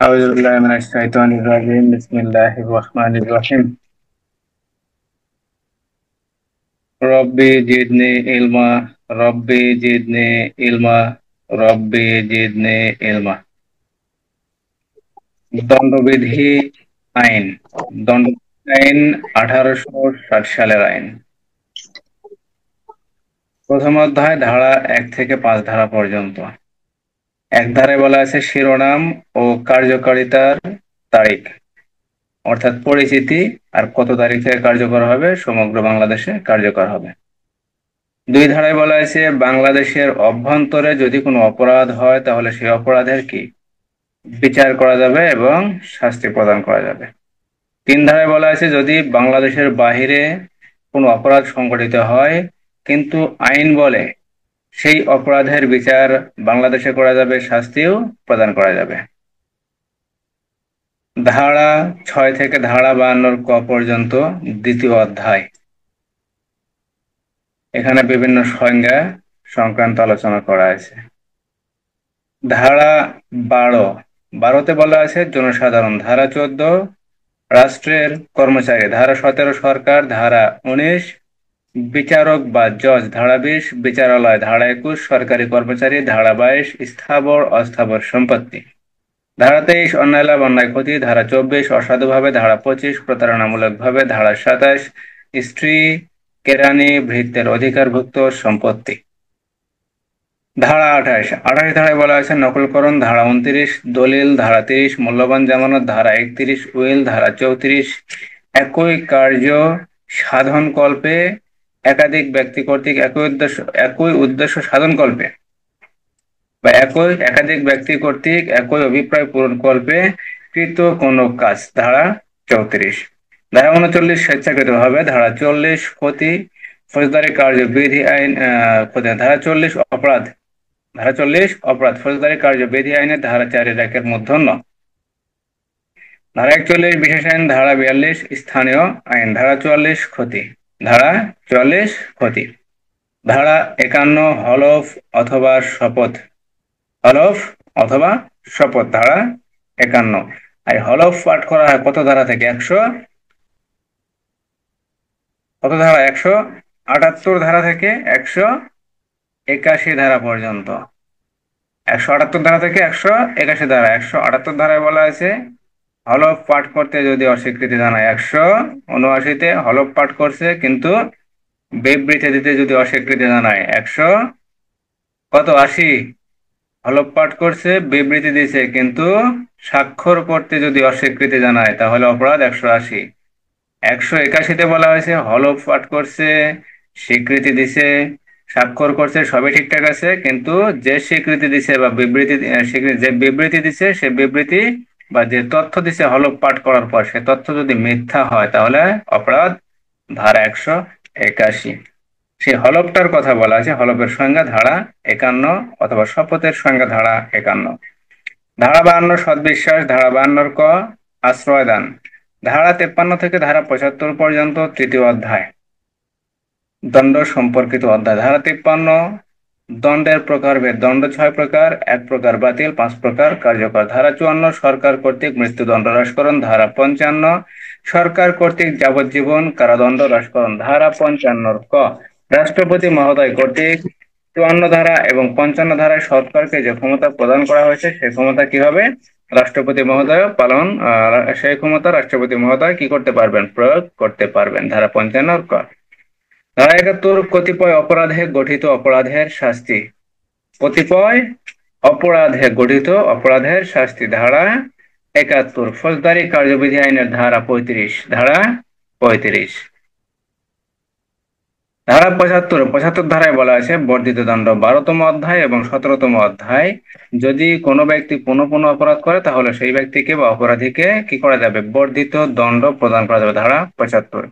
أعوذ بالله من الشيطان الرجيم بسم الله الرحمن الرحيم ربي زدني علما ربي زدني علما ربي زدني علما দণ্ডবিধি আইন দণ্ড আইন 1860 সালের আইন। প্রথম অধ্যায় ধারা 1 থেকে 5 ধারা পর্যন্ত। এক ধারায় বলা আছে শিরোনাম ও কার্যকারিতার তারিখ, অর্থাৎ পরিচিতি আর কত তারিখ থেকে কার্যকর হবে, সমগ্র বাংলাদেশে কার্যকর হবে। দুই ধারায় বলা আছে বাংলাদেশের অভ্যন্তরে যদি কোনো অপরাধ হয় তাহলে সেই অপরাধের কি বিচার করা যাবে এবং শাস্তি প্রদান করা যাবে। তিন ধারায় বলা আছে যদি বাংলাদেশের বাহিরে কোনো অপরাধ সংঘটিত হয় কিন্তু আইন বলে সেই অপরাধের বিচার বাংলাদেশে করা যাবে, শাস্তিও প্রদান করা যাবে। ধারা 6 থেকে ধারা 52 ক পর্যন্ত দ্বিতীয় অধ্যায়। এখানে বিভিন্ন সংজ্ঞা সংক্রান্ত আলোচনা করা আছে। ধারা 12তে বলা আছে জনসাধারণ। ধারা 14 রাষ্ট্রের কর্মচারী। ধারা 17 সরকার। ধারা 19 বিচারক বা জজ। ধারা 20 বিচারালয়। ধারা 21 সরকারি কর্মচারী। ধারা 22 স্থাবর অস্থাবর সম্পত্তি। ধারা 23 অন্যায় লাভ অন্যায় ক্ষতি। ধারা 24 অসাধুভাবে। ধারা 25 প্রতারণামূলক ভাবে। ধারা 27 স্ত্রী কেরানি ভৃত্যের অধিকারভুক্ত সম্পত্তি। ধারা 28 ধারায় বলা আছে নকলকরণ। ধারা 29 দলিল। ধারা 30 মূল্যবান জামানত। ধারা 31 উইল। ধারা 34 একই কার্য সাধন কল্পে একাধিক ব্যক্তি কর্তৃক একই উদ্দেশ্য সাধন কল্পে বা একাধিক ব্যক্তি কর্তৃক একই অভিপ্রায় পূরণ কল্পে কৃত কোনো কাজ। ধারা 34। ধারা 39 স্বেচ্ছাকৃত ভাবে। ধারা 40 ক্ষতি ফৌজদারি কার্যবিধি আইন ধারা 40 অপরাধ। ধারা 40 অপরাধ ফৌজদারি কার্যবিধি আইনের ধারা 4 মূর্ধন্য। ধারা 41 বিশেষ আইন। ধারা 42 স্থানীয় আইন। ধারা 44 ক্ষতি। ধারা 44 ক্ষতি। ধারা 51 হলফ অথবা শপথ। হলফ অথবা শপথ। ধারা 51। আর হলফ পাঠ করা হয় কত ধারা থেকে? কত ধারা? 178 ধারা থেকে 181 ধারা পর্যন্ত। 178 ধারা থেকে 181 ধারা। 178 ধারায় বলা আছে হলফ পাঠ করতে যদি অস্বীকৃতি জানায়। 179-তে হলফ পাঠ করছে কিন্তু বিবৃতি দিতে যদি অস্বীকৃতি জানায়। 80 হলফ পাঠ করছে বিবৃতি দিছে কিন্তু স্বাক্ষর করতে যদি অস্বীকৃতি জানায় তাহলে অপরাধ 180। 181-তে বলা হয়েছে হলফ পাঠ করছে, স্বীকৃতি দিছে, স্বাক্ষর করছে, সবই ঠিকঠাক আছে কিন্তু যে স্বীকৃতি দিছে বা যে বিবৃতি দিছে সে বিবৃতি বা যে তথ্য দিছে হলফ পাঠ করার পর সে তথ্য যদি মিথ্যা হয় তাহলে অপরাধ ধারা 181। সেই হলফটার কথা বলা আছে। হলফের সংজ্ঞা ধারা 51 অথবা শপথের সংজ্ঞা ধারা 51। ধারা 52 সদ্বিশ্বাস। ধারা 52 ক আশ্রয় দান। ধারা 53 থেকে ধারা 75 পর্যন্ত তৃতীয় অধ্যায় দণ্ড সম্পর্কিত অধ্যায়। ধারা 53 দণ্ডের প্রকারভেদ। দণ্ড 6 প্রকার। 1 প্রকার বাতিল, 5 প্রকার কার্যকর। ধারা 54 সরকার কর্তৃক মৃত্যুদণ্ড হ্রাসকরণ। ধারা 55 সরকার কর্তৃক যাবজ্জীবন কারাদণ্ড হ্রাসকরণ। ধারা 55 ক রাষ্ট্রপতি মহোদয় কর্তৃক 54 ধারা এবং 55 ধারায় সরকারকে যে ক্ষমতা প্রদান করা হয়েছে সেই ক্ষমতা কি হবে? রাষ্ট্রপতি মহোদয় পালন সেই ক্ষমতা রাষ্ট্রপতি মহোদয় কি করতে পারবেন? প্রয়োগ করতে পারবেন। ধারা 55 ক। ধারা 71 কতিপয় অপরাধে গঠিত অপরাধের শাস্তি। কতিপয় অপরাধে গঠিত অপরাধের শাস্তি। ধারা 71 ফৌজদারি কার্যবিধি আইনের ধারা 35। ধারা 35। ধারা 75 ধারায় বলা আছে বর্ধিত দণ্ড। 12তম অধ্যায় এবং 17তম অধ্যায় যদি কোনো ব্যক্তি পুনঃ পুনঃ অপরাধ করে তাহলে সেই ব্যক্তিকে বা অপরাধীকে কি করা যাবে? বর্ধিত দণ্ড প্রদান করা যাবে। ধারা 75।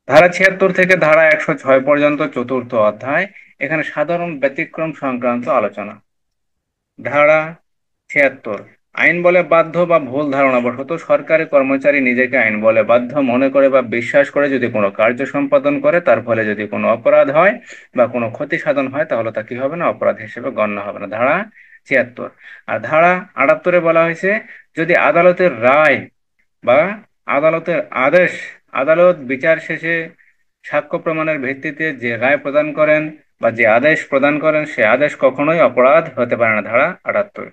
ধারা 76 থেকে ধারা 106 পর্যন্ত চতুর্থ অধ্যায়। এখানে সাধারণ ব্যতিক্রম সংক্রান্ত আলোচনা। ধারা 76 আইন বলে বাধ্য বা ভুল ধারণাবশত সরকারি কর্মচারী নিজেকে আইন বলে বাধ্য মনে করে বা বিশ্বাস করে যদি কোনো কার্য সম্পাদন করে তার ফলে যদি কোনো অপরাধ হয় বা কোনো ক্ষতি সাধন হয় তাহলে তা কি হবে না? অপরাধ হিসেবে গণ্য হবে না। ধারা 76। আর ধারা 78-এ বলা হয়েছে যদি আদালতের রায় বা আদালতের আদেশ, আদালত বিচার শেষে সাক্ষ্য প্রমাণের ভিত্তিতে যে রায় প্রদান করেন বা যে আদেশ প্রদান করেন সে আদেশ কখনোই অপরাধ হতে পারে না, ধারা 78।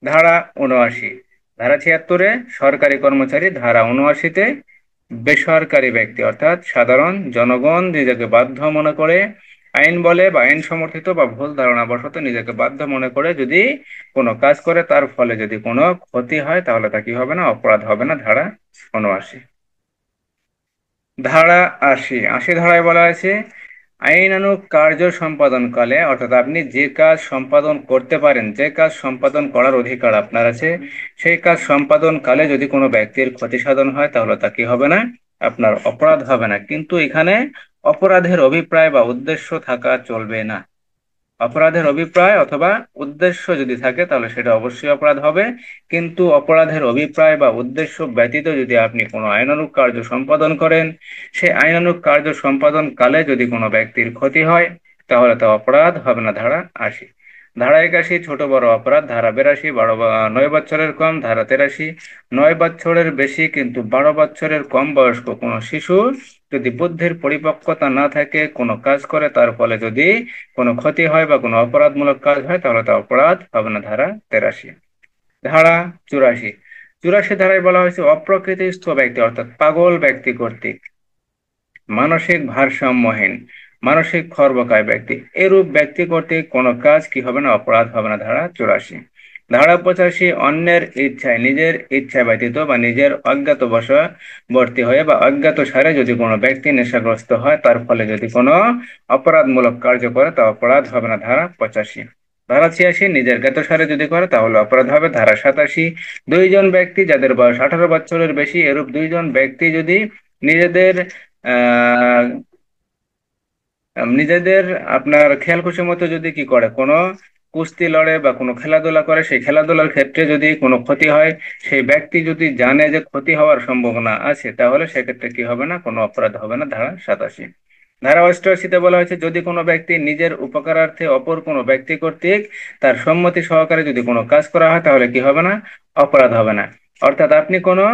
ধারা 79, ধারা 76-এ সরকারি কর্মচারী, ধারা 79-তে বেসরকারি ব্যক্তি অর্থাৎ সাধারণ জনগণ নিজেকে বাধ্য মনে করে, আইন বলে বা আইন সমর্থিত বা ভুল ধারণা বশত নিজেকে বাধ্য মনে করে যদি কোনো কাজ করে তার ফলে যদি কোনো ক্ষতি হয় তাহলে তা কি হবে না, অপরাধ হবে না, ধারা 79। ধারা 80, 80 ধারায় বলা আছে আইনানুগ কার্য সম্পাদনকালে অর্থাৎ আপনি যে কাজ সম্পাদন করতে পারেন, যে কাজ সম্পাদন করার অধিকার আপনার আছে, সেই কাজ সম্পাদন কালে যদি কোনো ব্যক্তির ক্ষতি সাধন হয় তাহলে তা কি হবে না, আপনার অপরাধ হবে না। কিন্তু এখানে অপরাধের অভিপ্রায় বা উদ্দেশ্য থাকা চলবে না। অপরাধের অভিপ্রায় অথবা উদ্দেশ্য যদি থাকে তাহলে সেটা অবশ্যই অপরাধ হবে, কিন্তু অপরাধের অভিপ্রায় বা উদ্দেশ্য ব্যতীত যদি আপনি কোনো আইনানুগ কার্য সম্পাদন করেন, সেই আইনানুগ কার্য সম্পাদন কালে যদি কোনো ব্যক্তির ক্ষতি হয় তাহলে তা অপরাধ হবে না, ধারা 80। ধারা 81, ছোট বড় অপরাধ, ধারা 82, 9 বছরের কম, ধারা 83, 9 বছরের বেশি কিন্তু 12 বছরের কম বয়স্ক কোনো শিশু যদি বুদ্ধির পরিপক্কতা না থাকে কোনো কাজ করে তার ফলে যদি কোনো ক্ষতি হয় বা কোনো অপরাধমূলক কাজ হয় তাহলে তা অপরাধ হবে না, ধারা 83। ধারা 84, 84 ধারায় বলা হয়েছে অপ্রকৃতিস্থ ব্যক্তি অর্থাৎ পাগল ব্যক্তি কর্তৃক মানসিক ভারসাম্যহীন, মানসিক খর্বকায় ব্যক্তি, এরূপ ব্যক্তি কর্তৃক কোনো কাজ কি হবে না, অপরাধ হবে না, ধারা 84। ধারা 85, অন্যের ইচ্ছায় নিজের ইচ্ছা ব্যতীত বা নিজের অজ্ঞাতবশবর্তী হয়ে বা অজ্ঞাত সারে যদি কোনো ব্যক্তি নেশাগ্রস্ত হয় তার ফলে যদি কোনো অপরাধমূলক কার্য করে তা অপরাধ হবে না, ধারা 85। ধারা 86, নিজের জ্ঞাতসারে যদি করে তাহলে অপরাধ হবে, ধারা 87। দুইজন ব্যক্তি যাদের বয়স 18 বছরের বেশি, এরূপ দুইজন ব্যক্তি যদি নিজেদের আহ নিজেদের আপনার খেয়াল খুশি মতো যদি কি করে কোনো কুস্তি লড়ে বা কোনো খেলাধুলা করে, সেই খেলাধুলার ক্ষেত্রে যদি কোনো ক্ষতি হয়, সেই ব্যক্তি যদি জানে যে ক্ষতি হওয়ার সম্ভাবনা আছে তাহলে সেক্ষেত্রে কি হবে না, কোনো অপরাধ হবে না, ধারা 87। ধারা 88-তে বলা হয়েছে যদি কোনো ব্যক্তি নিজের উপকারার্থে অপর কোনো ব্যক্তি কর্তৃক তার সম্মতি সহকারে যদি কোনো কাজ করা হয় তাহলে কি হবে না, অপরাধ হবে না। অর্থাৎ আপনি কোনো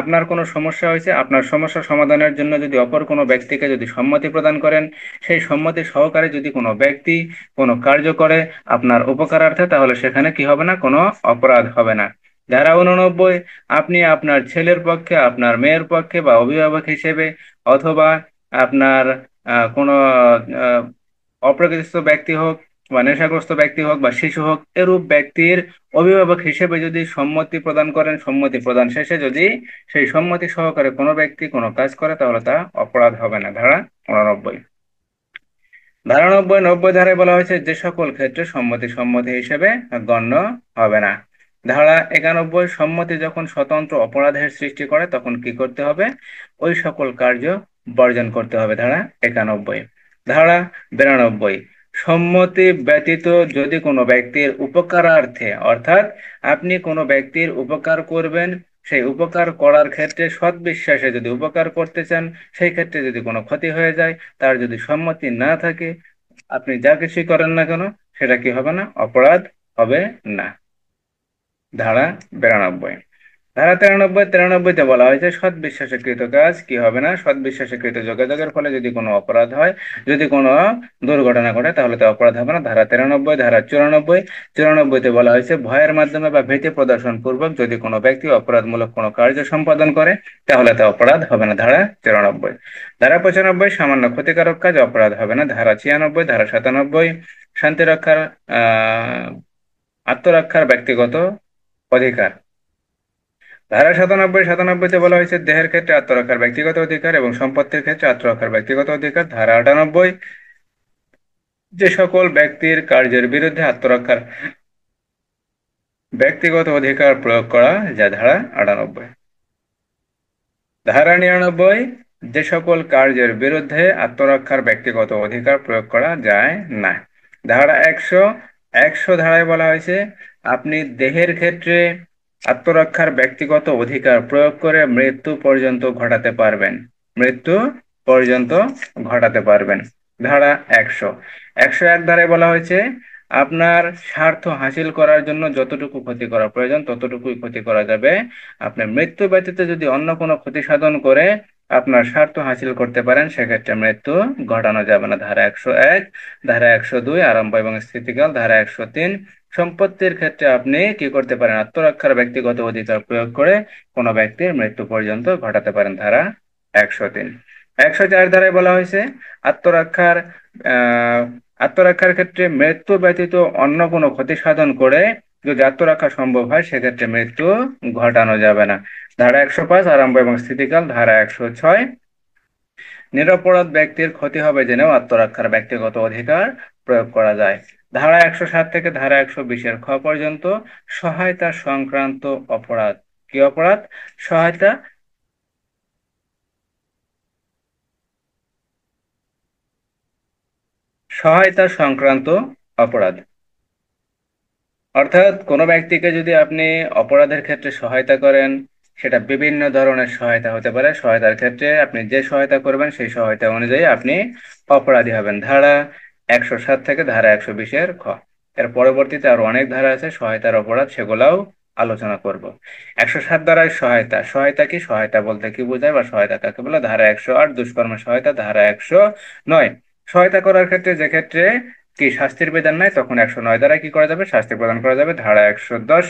আপনার কোনো সমস্যা হয়েছে, আপনার সমস্যা সমাধানের জন্য যদি অপর কোনো ব্যক্তিকে যদি সম্মতি প্রদান করেন, সেই সম্মতি সহকারে যদি কোনো ব্যক্তি কোনো কার্য করে আপনার উপকারার্থে তাহলে সেখানে কি হবে না, কোনো অপরাধ হবে না। ধারা 89, আপনি আপনার ছেলের পক্ষে, আপনার মেয়ের পক্ষে বা অভিভাবক হিসেবে অথবা আপনার কোনো আহ, অপ্রকৃতিস্থ ব্যক্তি হোক বা নেশাগ্রস্ত ব্যক্তি হোক বা শিশু হোক, এরূপ ব্যক্তির অভিভাবক হিসেবে যদি সম্মতি প্রদান করেন, সম্মতি প্রদান শেষে যদি সেই সম্মতি সহকারে কোনো ব্যক্তি কোনো কাজ করে তাহলে তা অপরাধ হবে না, ধারা 89। ধারা 90, 90 ধারায় বলা হয়েছে যে সকল ক্ষেত্রে সম্মতি সম্মতি হিসেবে গণ্য হবে না। ধারা 91, সম্মতি যখন স্বতন্ত্র অপরাধের সৃষ্টি করে তখন কি করতে হবে, ওই সকল কার্য বর্জন করতে হবে, ধারা 91। ধারা 92, সম্মতি ব্যতীত যদি কোনো ব্যক্তির উপকারার্থে অর্থাৎ আপনি কোনো ব্যক্তির উপকার করবেন, সেই উপকার করার ক্ষেত্রে সৎ বিশ্বাসে যদি উপকার করতে চান, সেই ক্ষেত্রে যদি কোনো ক্ষতি হয়ে যায়, তার যদি সম্মতি না থাকে, আপনি যা কিছুই করেন না কেন সেটা কি হবে না, অপরাধ হবে না, ধারা 92। ধারা 93, 93-তে বলা হয়েছে সৎ বিশ্বাসে কৃত কাজ কি হবে না, সৎ বিশ্বাসে কৃত যোগাযোগের ফলে যদি কোনো অপরাধ হয়, যদি কোনো দুর্ঘটনা ঘটে তাহলে তো অপরাধ হবে না, ধারা 93। ধারা 94, 94-তে বলা হয়েছে ভয়ের মাধ্যমে বা ভীতি প্রদর্শন পূর্বক যদি কোনো ব্যক্তি অপরাধমূলক কোনো কার্য সম্পাদন করে তাহলে তা অপরাধ হবে না, ধারা 94। ধারা 95, সামান্য ক্ষতিকারক কাজ অপরাধ হবে না, ধারা 96। ধারা 97, শান্তি রক্ষার আহ আত্মরক্ষার ব্যক্তিগত অধিকার। ধারা 97, 97-তে বলা হয়েছে দেহের ক্ষেত্রে আত্মরক্ষার ব্যক্তিগত অধিকার এবং সম্পত্তির ক্ষেত্রে আত্মরক্ষার ব্যক্তিগত অধিকার। ধারা 98, যে সকল ব্যক্তির কার্যের বিরুদ্ধে আত্মরক্ষার ব্যক্তিগত অধিকার প্রয়োগ করা যায়, ধারা 98। ধারা 99, যে সকল কার্যের বিরুদ্ধে আত্মরক্ষার ব্যক্তিগত অধিকার প্রয়োগ করা যায় না। ধারা 100, 100 ধারায় বলা হয়েছে আপনি দেহের ক্ষেত্রে আত্মরক্ষার ব্যক্তিগত অধিকার প্রয়োগ করে মৃত্যু পর্যন্ত ঘটাতে পারবেন, মৃত্যু পর্যন্ত ঘটাতে পারবেন, ধারা 100। 101 ধারায় বলা হয়েছে আপনার স্বার্থ হাসিল করার জন্য যতটুকু ক্ষতি করা প্রয়োজন ততটুকুই ক্ষতি করা যাবে। আপনার মৃত্যু ব্যতীত যদি অন্য কোনো ক্ষতি সাধন করে আপনার স্বার্থ হাসিল করতে পারেন সেক্ষেত্রে মৃত্যু ঘটানো যাবে না। ধারা 101, ধারা 102 আরম্ভ এবং স্থিতিকাল, ধারা 103 সম্পত্তির ক্ষেত্রে আপনি কি করতে পারেন, আত্মরক্ষার ব্যক্তিগত অধিকার প্রয়োগ করে কোনো ব্যক্তির মৃত্যু পর্যন্ত ঘটাতে পারেন। ধারা 103। 104 ধারায় বলা হয়েছে আত্মরক্ষার আহ আত্মরক্ষার ক্ষেত্রে মৃত্যু ব্যতীত অন্য কোনো ক্ষতি সাধন করে যদি আত্মরক্ষা সম্ভব হয় সেক্ষেত্রে মৃত্যু ঘটানো যাবে না। ধারা 105 আরম্ভ এবং স্থিতিকাল, ধারা 106 নিরপরাধ ব্যক্তির ক্ষতি হবে জেনেও আত্মরক্ষার ব্যক্তিগত অধিকার প্রয়োগ করা যায়। ধারা 107 থেকে ধারা 120-এর খ পর্যন্ত সহায়তা সংক্রান্ত অপরাধ। কি অপরাধ? সহায়তা সহায়তা সংক্রান্ত অপরাধ। অর্থাৎ কোনো ব্যক্তিকে যদি আপনি অপরাধের ক্ষেত্রে সহায়তা করেন, সেটা বিভিন্ন ধরনের সহায়তা হতে পারে। সহায়তার ক্ষেত্রে আপনি যে সহায়তা করবেন সেই সহায়তা অনুযায়ী আপনি অপরাধী হবেন। ধারা 107 থেকে ধারা 120-এর খ। এর পরবর্তীতে আরো অনেক ধারা আছে সহায়তার অপরাধ, সেগুলাও আলোচনা করব। 107 ধারায় সহায়তা। সহায়তা কি? সহায়তা বলতে কি বোঝায় বা সহায়তা কাকে বলে? ধারা 108 দুষ্কর্মের সহায়তা, ধারা 109 সহায়তা করার ক্ষেত্রে যে ক্ষেত্রে কি শাস্তির বিধান নাই তখন 109 দ্বারা কি করা যাবে? শাস্তি প্রদান করা যাবে। ধারা 110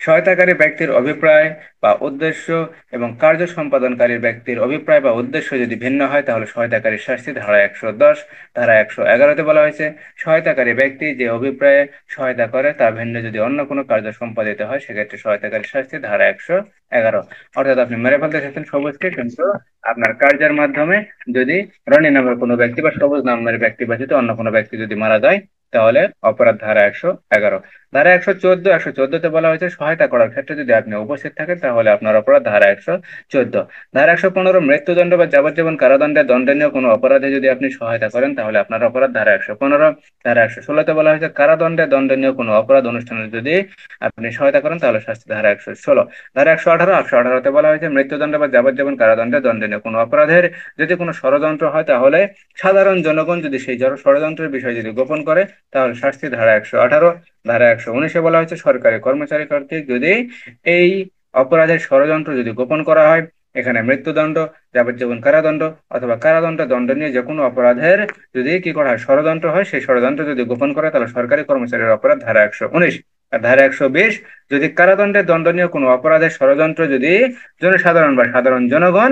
সহায়তাকারী ব্যক্তির অভিপ্রায় বা উদ্দেশ্য এবং কার্য সম্পাদনকারী ব্যক্তির অভিপ্রায় বা উদ্দেশ্য যদি ভিন্ন হয় তাহলে সহায়তাকারীর শাস্তি। ধারা 110। ধারা 111-তে বলা হয়েছে সহায়তাকারী ব্যক্তি যে অভিপ্রায়ে সহায়তা করে তা ভিন্ন যদি অন্য কোনো কার্য সম্পাদিত হয় সেক্ষেত্রে সহায়তাকারীর শাস্তি। ধারা 111। অর্থাৎ আপনি মেরে ফেলতে চাচ্ছেন সবুজকে, কিন্তু আপনার কার্যের মাধ্যমে যদি রনি নামের কোনো ব্যক্তি বা সবুজ নামের ব্যক্তি ব্যতীত অন্য কোনো ব্যক্তি যদি মারা যায় তাহলে অপরাধ। ধারা 111। ধারা 114। 114-তে বলা হয়েছে সহায়তা করার ক্ষেত্রে যদি আপনি উপস্থিত থাকেন তাহলে আপনার অপরাধ। ধারা 114। ধারা 115 মৃত্যুদণ্ড বা যাবজ্জীবন কারাদণ্ডে দণ্ডনীয় কোনো অপরাধে যদি আপনি সহায়তা করেন তাহলে আপনার অপরাধ। ধারা 115। ধারা 116-তে বলা হয়েছে কারাদণ্ডে দণ্ডনীয় কোনো অপরাধ অনুষ্ঠানে যদি আপনি সহায়তা করেন তাহলে শাস্তি। ধারা 116। ধারা 118। 118-তে বলা হয়েছে মৃত্যুদণ্ড বা যাবজ্জীবন কারাদণ্ডে দণ্ডনীয় কোনো অপরাধের যদি কোনো ষড়যন্ত্র হয় তাহলে সাধারণ জনগণ যদি সেই ষড়যন্ত্রের বিষয় যদি গোপন করে তাহলে শাস্তি। ধারা 118। ধারা 119-এ বলা হয়েছে সরকারি কর্মচারী কর্তৃক যদি এই অপরাধের ষড়যন্ত্র যদি গোপন করা হয়, এখানে মৃত্যুদণ্ড, যাবজ্জীবন কারাদণ্ড অথবা কারাদণ্ড দণ্ডনীয় যে কোনো অপরাধের যদি কি করা হয় ষড়যন্ত্র হয়, সেই ষড়যন্ত্র যদি গোপন করে তাহলে সরকারি কর্মচারীর অপরাধ। ধারা 119। আর ধারা 120 যদি কারাদণ্ডে দণ্ডনীয় কোনো অপরাধের ষড়যন্ত্র যদি জনসাধারণ বা সাধারণ জনগণ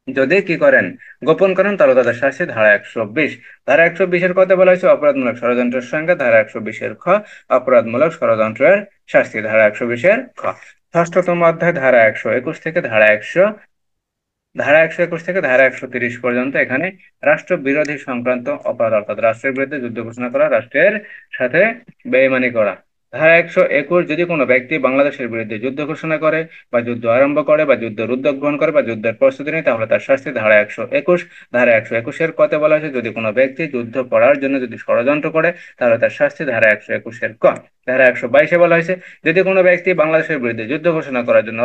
যদি কি করেন গোপন করেন তাহলে তাদের শাস্তি। ধারা 120। ধারা 120-এর কথা বলা হয়েছে অপরাধমূলক ষড়যন্ত্রের সংজ্ঞা। ধারা 120-এর খ অপরাধমূলক ষড়যন্ত্রের শাস্তি। ধারা 120-এর খ। ষষ্ঠতম অধ্যায় ধারা 121 থেকে ধারা 130 পর্যন্ত এখানে রাষ্ট্র বিরোধী সংক্রান্ত অপরাধ, অর্থাৎ রাষ্ট্রের বিরুদ্ধে যুদ্ধ ঘোষণা করা, রাষ্ট্রের সাথে বেইমানি করা। ধারা 121 যদি কোনো ব্যক্তি বাংলাদেশের বিরুদ্ধে যুদ্ধ ঘোষণা করে বা যুদ্ধ আরম্ভ করে বা যুদ্ধের উদ্যোগ গ্রহণ করে বা যুদ্ধের প্রস্তুতি নেয় তাহলে তার শাস্তি। ধারা 121। ধারা 121-এর কথা বলা হয়েছে যদি কোনো ব্যক্তি যুদ্ধ করার জন্য যদি ষড়যন্ত্র করে তাহলে তার শাস্তি। ধারা 121-এর ক। ধারা 122-এ বলা হয়েছে যদি কোনো ব্যক্তি বাংলাদেশের বিরুদ্ধে যুদ্ধ ঘোষণা করার জন্য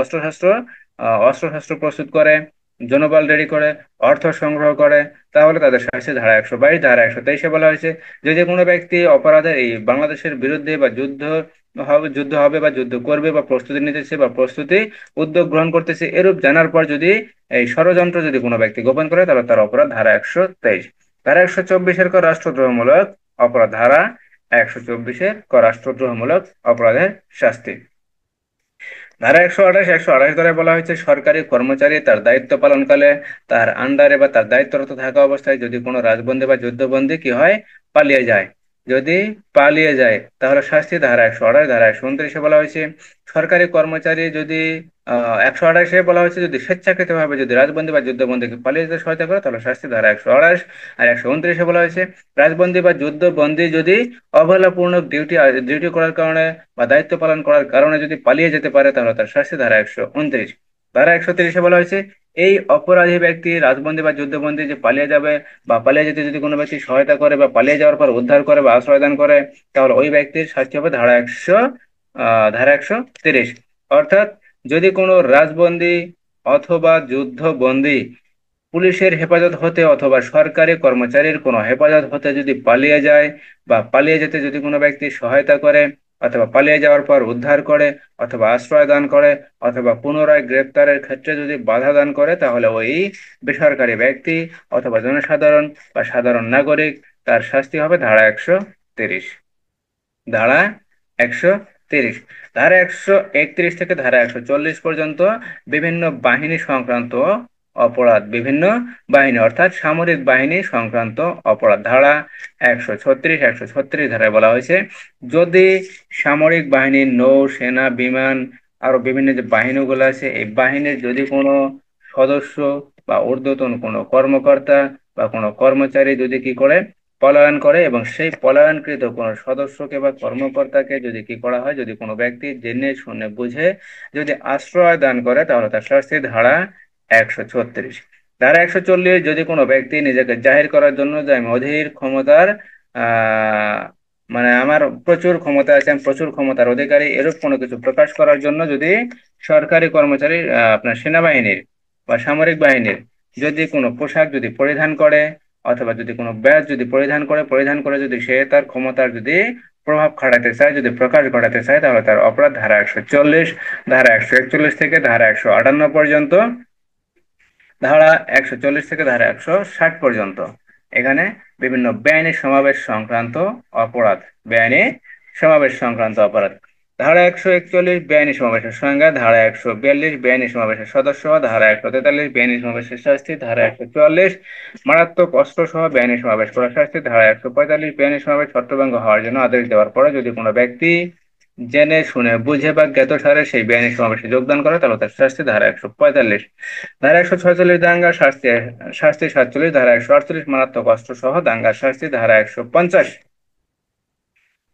অস্ত্রশস্ত্র প্রস্তুত করে, জনবল রেডি করে, অর্থ সংগ্রহ করে তাহলে তাদের শাস্তি। ধারা 122। ধারা 123-এ বলা হয়েছে যদি কোনো ব্যক্তি অপরাধে এই বাংলাদেশের বিরুদ্ধে বা যুদ্ধ হবে বা যুদ্ধ করবে বা প্রস্তুতি নিতেছে বা প্রস্তুতি উদ্যোগ গ্রহণ করতেছে এরূপ জানার পর যদি এই ষড়যন্ত্র যদি কোনো ব্যক্তি গোপন করে তাহলে তার অপরাধ। ধারা 123। ধারা 124-এর ক রাষ্ট্রদ্রোহমূলক অপরাধ। ধারা 124-এর ক রাষ্ট্রদ্রোহমূলক অপরাধের শাস্তি। ধারা 128। 128 ধারায় বলা হয়েছে সরকারি কর্মচারী তার দায়িত্ব পালনকালে তার আন্ডারে বা তার দায়িত্বরত থাকা অবস্থায় যদি কোনো রাজবন্দী বা যুদ্ধবন্দী কি হয় পালিয়ে যায়, যদি পালিয়ে যায় তাহলে শাস্তি। ধারা 128। ধারা 129-এ বলা হয়েছে সরকারি কর্মচারী যদি 128-এ বলা হয়েছে যদি স্বেচ্ছাকৃতভাবে যদি রাজবন্দী বা যুদ্ধবন্দীকে পালিয়ে যেতে সহায়তা করে তাহলে শাস্তি। ধারা 128। আর 129-এ বলা হয়েছে রাজবন্দী বা যুদ্ধবন্দী যদি অবহেলাপূর্ণক ডিউটি করার কারণে বা দায়িত্ব পালন করার কারণে যদি পালিয়ে যেতে পারে তাহলে তার শাস্তি। ধারা 129। ধারা 130-এ বলা হয়েছে এই অপরাধী ব্যক্তি রাজবন্দী বা যুদ্ধবন্দী যে পালিয়ে যাবে বা পালিয়ে যেতে যদি কোনো ব্যক্তি সহায়তা করে বা পালিয়ে যাওয়ার পর উদ্ধার করে বা আশ্রয় দান করে তাহলে ওই ব্যক্তির শাস্তি হবে। ধারা 130। অর্থাৎ যদি কোনো রাজবন্দী অথবা যুদ্ধবন্দী পুলিশের হেফাজত হতে অথবা সরকারি কর্মচারীর কোনো হেফাজত হতে যদি পালিয়ে যায় বা পালিয়ে যেতে যদি কোনো ব্যক্তি সহায়তা করে অথবা পালিয়ে যাওয়ার পর উদ্ধার করে অথবা আশ্রয় দান করে অথবা পুনরায় গ্রেপ্তারের ক্ষেত্রে যদি বাধা দান করে, তাহলে ওই বেসরকারি ব্যক্তি অথবা জনসাধারণ বা সাধারণ নাগরিক, তার শাস্তি হবে ধারা 130। ধারা 130। ধারা 131 থেকে ধারা 140 পর্যন্ত বিভিন্ন বাহিনী সংক্রান্ত অপরাধ, বিভিন্ন বাহিনী অর্থাৎ সামরিক বাহিনী সংক্রান্ত অপরাধ। ধারা 136 ধারায় বলা হয়েছে, যদি সামরিক বাহিনীর নৌ সেনা বিমান আরো বিভিন্ন যে বাহিনীগুলো আছে, এই বাহিনীর যদি কোনো সদস্য বা ঊর্ধ্বতন কোনো কর্মকর্তা বা কোনো কর্মচারী যদি কি করে পলায়ন করে, এবং সেই পলায়নকৃত কোনো সদস্যকে বা কর্মকর্তাকে যদি কি করা হয়, যদি কোনো ব্যক্তি জেনে শুনে বুঝে যদি আশ্রয় দান করে, তাহলে তার শাস্তি ধারা 136। ধারা 140, যদি কোনো ব্যক্তি নিজেকে জাহির করার জন্য যে আমি অধীর ক্ষমতার আহ মানে আমার প্রচুর ক্ষমতা আছে, আমি প্রচুর ক্ষমতার অধিকারী, এরূপ কোনো কিছু প্রকাশ করার জন্য যদি সরকারি কর্মচারী আপনার সেনাবাহিনীর বা সামরিক বাহিনীর যদি কোনো পোশাক যদি পরিধান করে অথবা যদি কোনো ব্যাজ যদি পরিধান করে যদি সে তার ক্ষমতার যদি প্রভাব খাটাতে চায়, যদি প্রকাশ ঘটাতে চায়, তাহলে তার অপরাধ ধারা 140। ধারা 141 থেকে ধারা 158 পর্যন্ত, ধারা 140 থেকে ধারা 160 পর্যন্ত। এখানে বিভিন্ন বেআইনি সমাবেশ সংক্রান্ত অপরাধ, বেআইনি সমাবেশ সংক্রান্ত অপরাধ। ধারা 141 বেআইনি সমাবেশের সংজ্ঞা, ধারা 142 বেআইনি সমাবেশের সদস্য, ধারা 143 বেআইনি সমাবেশের শাস্তি, ধারা 144 মারাত্মক অস্ত্র সহ বেআইনি সমাবেশ করার শাস্তি, ধারা 145 বেআইনি সমাবেশ ছত্রভঙ্গ হওয়ার জন্য আদেশ দেওয়ার পরে যদি কোনো ব্যক্তি জেনে শুনে বুঝে বা জ্ঞাতসারে সেই বেআইনি সমাবেশে যোগদান করে, তাহলে তার শাস্তি ধারা 145। ধারা 146 দাঙ্গার শাস্তি শাস্তি 47। ধারা 148 মারাত্মক অস্ত্র সহ দাঙ্গার শাস্তি, ধারা 150।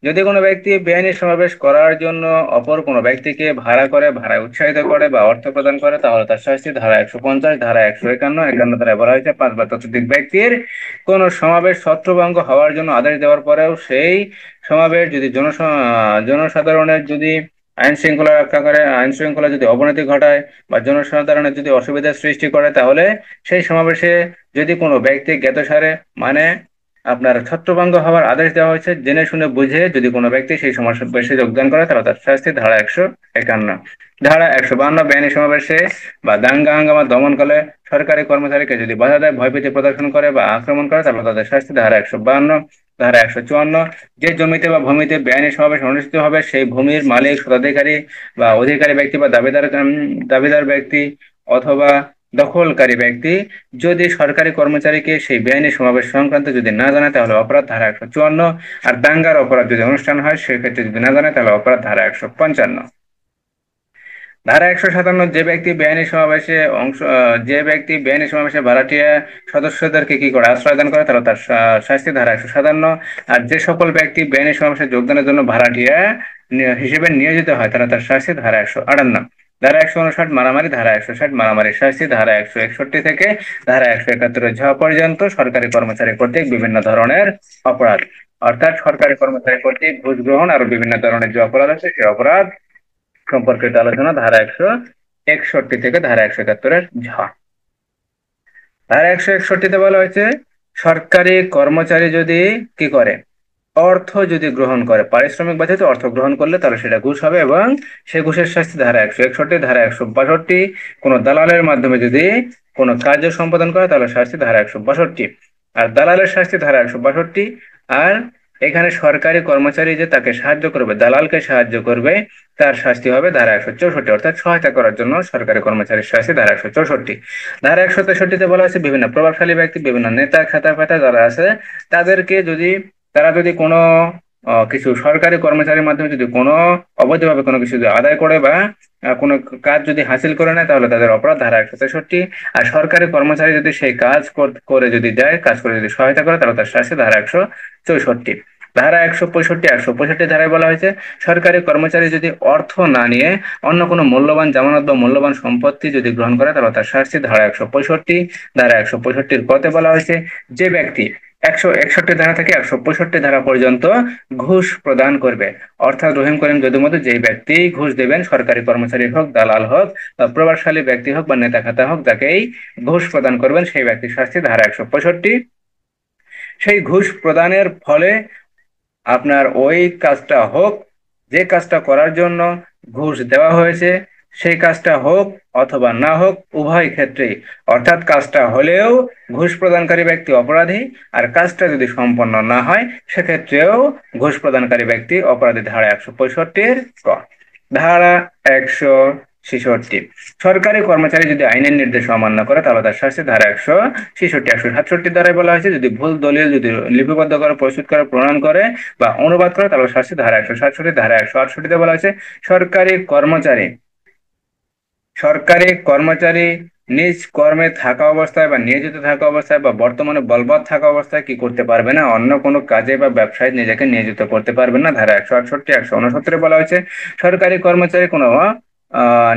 যদি কোনো ব্যক্তি বেআইনি সমাবেশ করার জন্য অপর কোনো ব্যক্তিকে ভাড়া করে, ভাড়ায় উৎসাহিত করে বা অর্থ প্রদান করে, তাহলে তার শাস্তি ধারা 150। ধারা 151 ধারায় বলা হয়েছে, 5 বা ততোধিক ব্যক্তির কোন সমাবেশ ছত্রভঙ্গ হওয়ার জন্য আদেশ দেওয়ার পরেও সেই সমাবেশ যদি জনসাধারণের যদি আইন শৃঙ্খলা রক্ষা করে, আইন শৃঙ্খলা যদি অবনতি ঘটায় বা জনসাধারণের যদি অসুবিধার সৃষ্টি করে, তাহলে সেই সমাবেশে যদি কোনো ব্যক্তি জ্ঞাতসারে মানে আপনার ছত্রভঙ্গ হওয়ার আদেশ দেওয়া হয়েছে, জেনে শুনে বুঝে যদি কোনো ব্যক্তি সেই সমাবেশে যোগদান করে, তাহলে তার শাস্তি ধারা 151। ধারা 152 বেআইনি সমাবেশে বা দাঙ্গা হাঙ্গামা দমনকালে সরকারি কর্মচারীকে যদি বাধা দেয়, ভয়ভীতি প্রদর্শন করে বা আক্রমণ করে, তাহলে তাদের শাস্তি ধারা 152। ধারা 154 যে জমিতে বা ভূমিতে বেআইনি সমাবেশ অনুষ্ঠিত হবে, সেই ভূমির মালিক, স্বত্বাধিকারী বা অধিকারী ব্যক্তি বা দাবিদার ব্যক্তি অথবা দখলকারী ব্যক্তি যদি সরকারি কর্মচারীকে সেই বেআইনি সমাবেশ সংক্রান্ত যদি না জানায়, তাহলে অপরাধ ধারা 154। আর দাঙ্গার অপরাধ যদি অনুষ্ঠান হয়, সেক্ষেত্রে যদি না জানায়, তাহলে অপরাধ ধারা 155। ধারা 157 যে ব্যক্তি বেআইনি সমাবেশে ভাড়াটিয়া সদস্যদেরকে কি করে আশ্রয় দান করে, তাহলে তার শাস্তি ধারা 157। আর যে সকল ব্যক্তি বেআইনি সমাবেশে যোগদানের জন্য ভাড়াটিয়া হিসেবে নিয়োজিত হয়, তারা তার শাস্তি ধারা 158। ধারা 159 মারামারি, ধারা 160 মারামারির শাস্তি, ধারা 161 থেকে ধারা 171 পর্যন্ত সরকারি কর্মচারী কর্তৃক বিভিন্ন ধরনের অপরাধ, অর্থাৎ সরকারি কর্মচারী কর্তৃক ঘুষ গ্রহণ আরো বিভিন্ন ধরনের যে অপরাধ আছে, সেই অপরাধ সম্পর্কিত আলোচনা ধারা 161 থেকে ধারা 171 ধারা 161 বলা হয়েছে, সরকারি কর্মচারী যদি কি করে অর্থ যদি গ্রহণ করে, পারিশ্রমিক ব্যতীত অর্থ গ্রহণ করলে, তাহলে সেটা ঘুষ হবে এবং সে ঘুষের শাস্তি ধারা 161। ধারা 162 কোন দালালের মাধ্যমে যদি কোনো কার্য সম্পাদন করে, তাহলে শাস্তি ধারা 162। আর দালালের শাস্তি ধারা 162। আর এখানে সরকারি কর্মচারী যে তাকে সাহায্য করবে, দালালকে সাহায্য করবে, তার শাস্তি হবে ধারা 164, অর্থাৎ সহায়তা করার জন্য সরকারি কর্মচারীর শাস্তি ধারা 164। ধারা 163 বলা হয়েছে, বিভিন্ন প্রভাবশালী ব্যক্তি, বিভিন্ন নেতা খেতা ফেতা যারা আছে, তাদেরকে যদি তারা যদি কোনো কিছু সরকারি কর্মচারীর মাধ্যমে যদি কোনো অবৈধভাবে কোনো কিছু যদি আদায় করে বা কোনো কাজ যদি হাসিল করে নেয়, তাহলে তাদের অপরাধ ধারা 163। আর সরকারি কর্মচারী যদি সেই কাজ করে যদি দেয়, কাজ করে যদি সহায়তা করে, তাহলে তার শাস্তি ধারা 164। ধারা 165 ধারায় বলা হয়েছে, সরকারি কর্মচারী যদি অর্থ না নিয়ে অন্য কোনো মূল্যবান জামানত বা মূল্যবান সম্পত্তি যদি গ্রহণ করে, তাহলে তার শাস্তি ধারা 165। ধারা 165 কতে বলা হয়েছে, যে ব্যক্তি 161 ধারা থেকে 165 ধারা পর্যন্ত ঘুষ প্রদান করবে। অর্থাৎ রহিম করিম যদুর মধ্যে যেই ব্যক্তি ঘুষ দেবেন, সরকারি কর্মচারী হোক, দালাল হোক, বা প্রভাবশালী ব্যক্তি হোক বা নেতা খাতা হোক, যাকেই ঘুষ প্রদান করবেন সেই ব্যক্তির শাস্তি ধারা 165। সেই ঘুষ প্রদানের ফলে আপনার ওই কাজটা হোক, যে কাজটা করার জন্য ঘুষ দেওয়া হয়েছে সেই কাজটা হোক অথবা না হোক, উভয় ক্ষেত্রেই, অর্থাৎ কাজটা হলেও ঘুষ প্রদানকারী ব্যক্তি অপরাধী, আর কাজটা যদি সম্পন্ন না হয় সেক্ষেত্রেও ঘুষ প্রদানকারী ব্যক্তি অপরাধী। ধারা 165-এর ক। ধারা 166, সরকারি কর্মচারী যদি আইনের নির্দেশ অমান্য করে তাহলে তার শাস্তি ধারা 166। 167 ধারায় বলা হয়েছে যদি ভুল দলিল যদি লিপিবদ্ধ করে, প্রস্তুত করে, প্রণয়ন করে বা অনুবাদ করে তাহলে শাস্তি ধারা 167। ধারা 168-তে বলা হয়েছে সরকারি কর্মচারী সরকারি কর্মচারী নিজ কর্মে থাকা অবস্থায় বা নিয়োজিত থাকা অবস্থায় বা বর্তমানে বলবৎ থাকা অবস্থায় কি করতে পারবে না, অন্য কোনো কাজে বা ব্যবসায় নিজেকে নিয়োজিত করতে পারবে না। ধারা 168। 169-এ বলা হয়েছে সরকারি কর্মচারী কোনো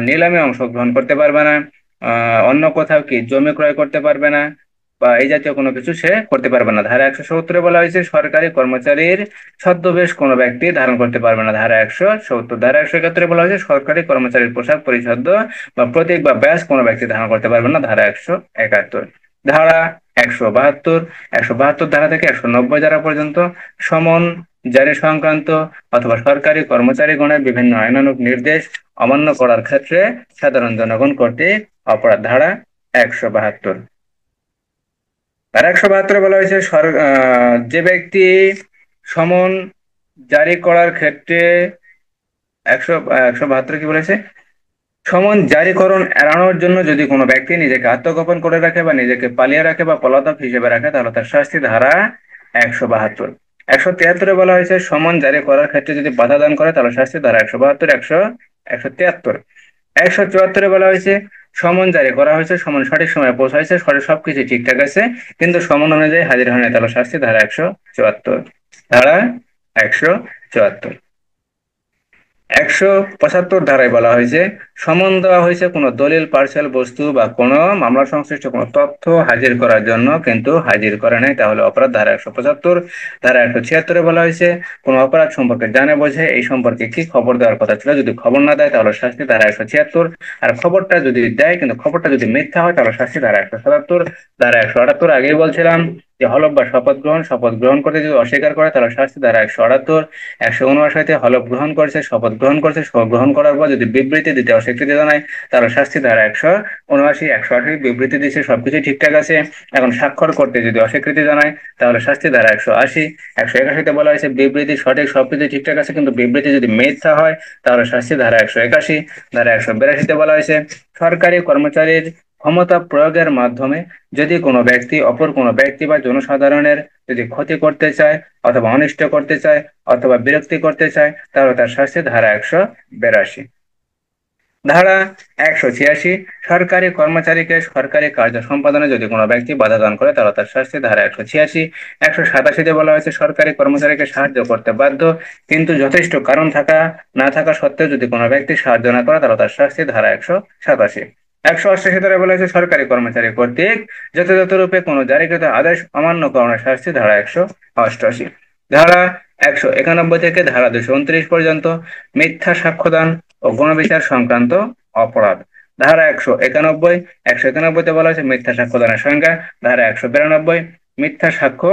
নিলামে অংশগ্রহণ করতে পারবে না, অন্য কোথাও কি জমি ক্রয় করতে পারবে না, বা এই জাতীয় কোনো কিছু সে করতে পারবে না। ধারা 170-এ বলা হয়েছে সরকারি কর্মচারীর ছদ্মবেশ কোনো ব্যক্তি ধারণ করতে পারবে না। ধারা 170। ধারা 171-এ বলা হয়েছে সরকারি কর্মচারীর পোশাক পরিচ্ছদ বা প্রতীক বা ব্যাজ কোনো ব্যক্তি ধারণ করতে পারবে না। ধারা 171। ধারা 172। 172 ধারা থেকে 190 ধারা পর্যন্ত সমন জারি সংক্রান্ত অথবা সরকারি কর্মচারীগণের বিভিন্ন আইনানুগ নির্দেশ অমান্য করার ক্ষেত্রে সাধারণ জনগণ কর্তৃক অপরাধ। ধারা 172। ধারা 172-এ বলা হয়েছে যে ব্যক্তি সমন জারি করার ক্ষেত্রে 172 কি বলেছে, সমন জারিকরণ এড়ানোর জন্য যদি কোনো ব্যক্তি নিজেকে আত্মগোপন করে রাখে বা নিজেকে পালিয়ে রাখে বা পলাতক হিসেবে রাখে তাহলে তার শাস্তি ধারা 172। 173-এ বলা হয়েছে সমন জারি করার ক্ষেত্রে যদি বাধা দান করে তাহলে শাস্তি ধারা 172। 173। 174-এ বলা হয়েছে সমন জারি করা হয়েছে, সমন সঠিক সময়ে পৌঁছাইছে, সবকিছু ঠিকঠাক আছে, কিন্তু সমন অনুযায়ী হাজির হয়নি তাহলে শাস্তি ধারা 174। ধারা 174। 175 ধারায় বলা হয়েছে সমন দেওয়া হয়েছে কোনো দলিল, পার্সেল, বস্তু বা কোনো মামলা সংশ্লিষ্ট কোনো তথ্য হাজির করার জন্য কিন্তু হাজির করে নাই তাহলে অপরাধ। ধারা 175। ধারা 176-এ বলা হয়েছে কোনো অপরাধ সম্পর্কে জানে বোঝে এই সম্পর্কে কি খবর দেওয়ার কথা ছিল, যদি খবর না দেয় তাহলে শাস্তি ধারা 176। আর খবরটা যদি দেয় কিন্তু খবরটা যদি মিথ্যা হয় তাহলে শাস্তি ধারা 177। ধারা 178 আগেই বলছিলাম যে হলফ বা শপথ গ্রহণ করতে যদি অস্বীকার করে তাহলে শাস্তি ধারা 178। 159-তে হলফ গ্রহণ করছে, শপথ গ্রহণ করছে, শপথ গ্রহণ করার পর যদি বিবৃতি দিতে অস্বীকৃতি জানায় তাহলে শাস্তি ধারা 179। 180 বিবৃতি দিচ্ছে সবকিছু ঠিকঠাক আছে, এখন স্বাক্ষর করতে যদি অস্বীকৃতি জানায় তাহলে শাস্তি ধারা 180। 181-তে বলা হয়েছে বিবৃতি সঠিক, সবকিছু ঠিকঠাক আছে কিন্তু বিবৃতি যদি মিথ্যা হয় তাহলে শাস্তি ধারা 181। ধারা 182-তে বলা হয়েছে সরকারি কর্মচারীর ক্ষমতা প্রয়োগের মাধ্যমে যদি কোনো ব্যক্তি অপর কোনো ব্যক্তি বা জনসাধারণের যদি ক্ষতি করতে চায় অথবা অনিষ্ট করতে চায় অথবা বিরক্তি করতে চায় তাহলে তার শাস্তি ধারা 182। ধারা 186, সরকারি কর্মচারীকে সরকারি কার্য সম্পাদনে যদি কোনো ব্যক্তি বাধা দান করে তাহলে তার শাস্তি ধারা 186। 187-তে বলা হয়েছে সরকারি কর্মচারীকে সাহায্য করতে বাধ্য কিন্তু যথেষ্ট কারণ থাকা না থাকা সত্ত্বেও যদি কোনো ব্যক্তি সাহায্য না করে তাহলে তার শাস্তি ধারা 187। 188 ধারায় বলা হয়েছে সরকারি কর্মচারী কর্তৃক যথাযথ রূপে কোনো জারিকৃত আদেশ অমান্য করার শাস্তি ধারা 188। ধারা 191 থেকে ধারা 229 পর্যন্ত মিথ্যা সাক্ষ্যদান ও গণবিচার সংক্রান্ত অপরাধ। ধারা 191। 191-তে বলা হয়েছে মিথ্যা সাক্ষ্যদানের সংজ্ঞা। ধারা 192 মিথ্যা সাক্ষ্য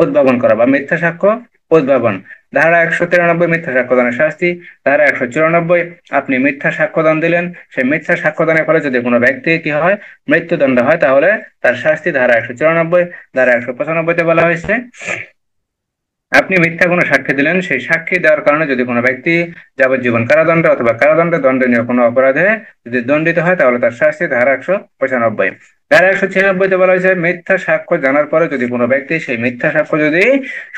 উদ্ভাবন করা বা মিথ্যা সাক্ষ্য উদ্ভাবন। ধারা 193 মিথ্যা সাক্ষ্যদানের শাস্তি। ধারা 194 আপনি মিথ্যা সাক্ষ্যদান দিলেন, সেই মিথ্যা সাক্ষ্যদানের ফলে যদি কোনো ব্যক্তি কি হয় মৃত্যুদণ্ড হয় তাহলে তার শাস্তি ধারা 194। ধারা 195-তে বলা হয়েছে আপনি মিথ্যা কোনো সাক্ষী দিলেন, সেই সাক্ষী দেওয়ার কারণে যদি কোনো ব্যক্তি যাবজ্জীবন কারাদণ্ড অথবা কারাদণ্ডে দণ্ডনীয় কোনো অপরাধে যদি দণ্ডিত হয় তাহলে তার শাস্তি ধারা 195। ধারা 196-তে বলা হয়েছে মিথ্যা সাক্ষ্য জানার পরে যদি কোনো ব্যক্তি সেই মিথ্যা সাক্ষ্য যদি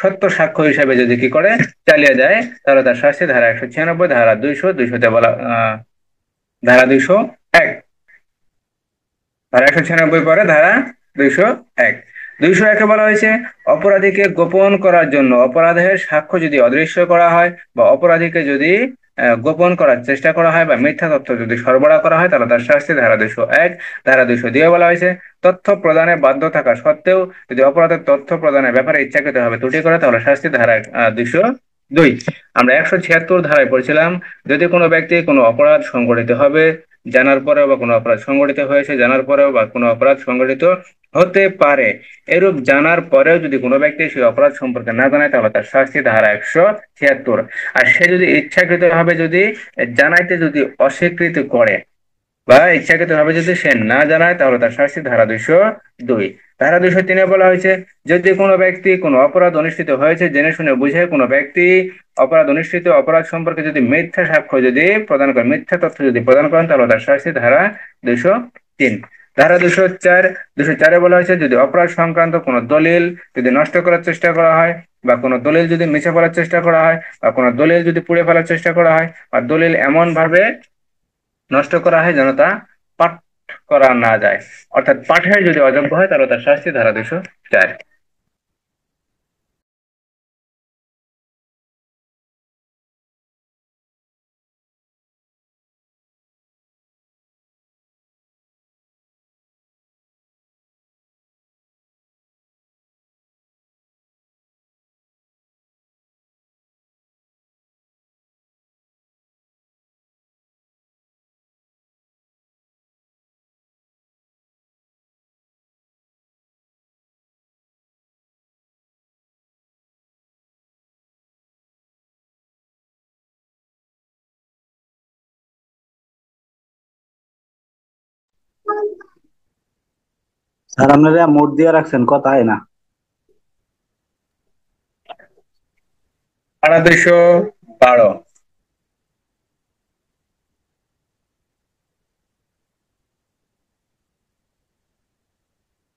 সত্য সাক্ষ্য হিসাবে যদি কি করে চালিয়ে যায় তাহলে তার শাস্তি ধারা 196। ধারা 200-তে বলা ধারা 201। ধারা 196 পরে ধারা 201। 201-এ বলা হয়েছে অপরাধীকে গোপন করার জন্য অপরাধের সাক্ষ্য যদি অদৃশ্য করা হয় বা অপরাধীকে যদি গোপন করার চেষ্টা করা হয় বা মিথ্যা তথ্য যদি সরবরাহ করা হয় তাহলে তার শাস্তি ধারা 201। ধারা 202 বলা হয়েছে তথ্য প্রদানে বাধ্য থাকা সত্ত্বেও যদি অপরাধের তথ্য প্রদানের ব্যাপারে ইচ্ছাকৃতভাবে ত্রুটি করে তাহলে শাস্তি ধারা 202। আমরা 176 ধারায় পড়ছিলাম, যদি কোনো ব্যক্তি কোনো অপরাধ সংঘটিত হবে জানার পরেও বা কোনো অপরাধ সংঘটিত হয়েছে জানার পরেও বা কোনো অপরাধ সংঘটিত হতে পারে, এরূপ জানার পরেও যদি কোনো ব্যক্তি সেই অপরাধ সম্পর্কে না জানায় তাহলে তার শাস্তি ধারা 176। আর সে যদি ইচ্ছাকৃত ভাবে যদি জানাইতে যদি অস্বীকৃতি করে বা ইচ্ছাকৃত ভাবে যদি সে না জানায় তাহলে তার শাস্তি ধারা 202। ধারা 203 বলা হয়েছে যদি কোনো ব্যক্তি কোনো অপরাধ অনুষ্ঠিত হয়েছে জেনে শুনে বুঝে কোনো ব্যক্তি অপরাধ অনুষ্ঠিত অপরাধ সম্পর্কে যদি মিথ্যা সাক্ষ্য যদি প্রদান করেন মিথ্যা তথ্য যদি প্রদান করেন তাহলে তার শাস্তি ধারা 203। ধারা 204, 204 বলা হয়েছে যদি অপরাধ সংক্রান্ত কোনো দলিল যদি নষ্ট করার চেষ্টা করা হয় বা কোনো দলিল যদি মিছে ফেলার চেষ্টা করা হয় বা কোনো দলিল যদি পুড়ে ফেলার চেষ্টা করা হয় বা দলিল এমন ভাবে নষ্ট করা হয় যেন তা পাঠ করা না যায়, অর্থাৎ পাঠের যদি অযোগ্য হয় তাহলে তার শাস্তি ধারা 204। স্যার আপনারা মোট দিয়ে রাখছেন কথা হয় না। ধারা 212,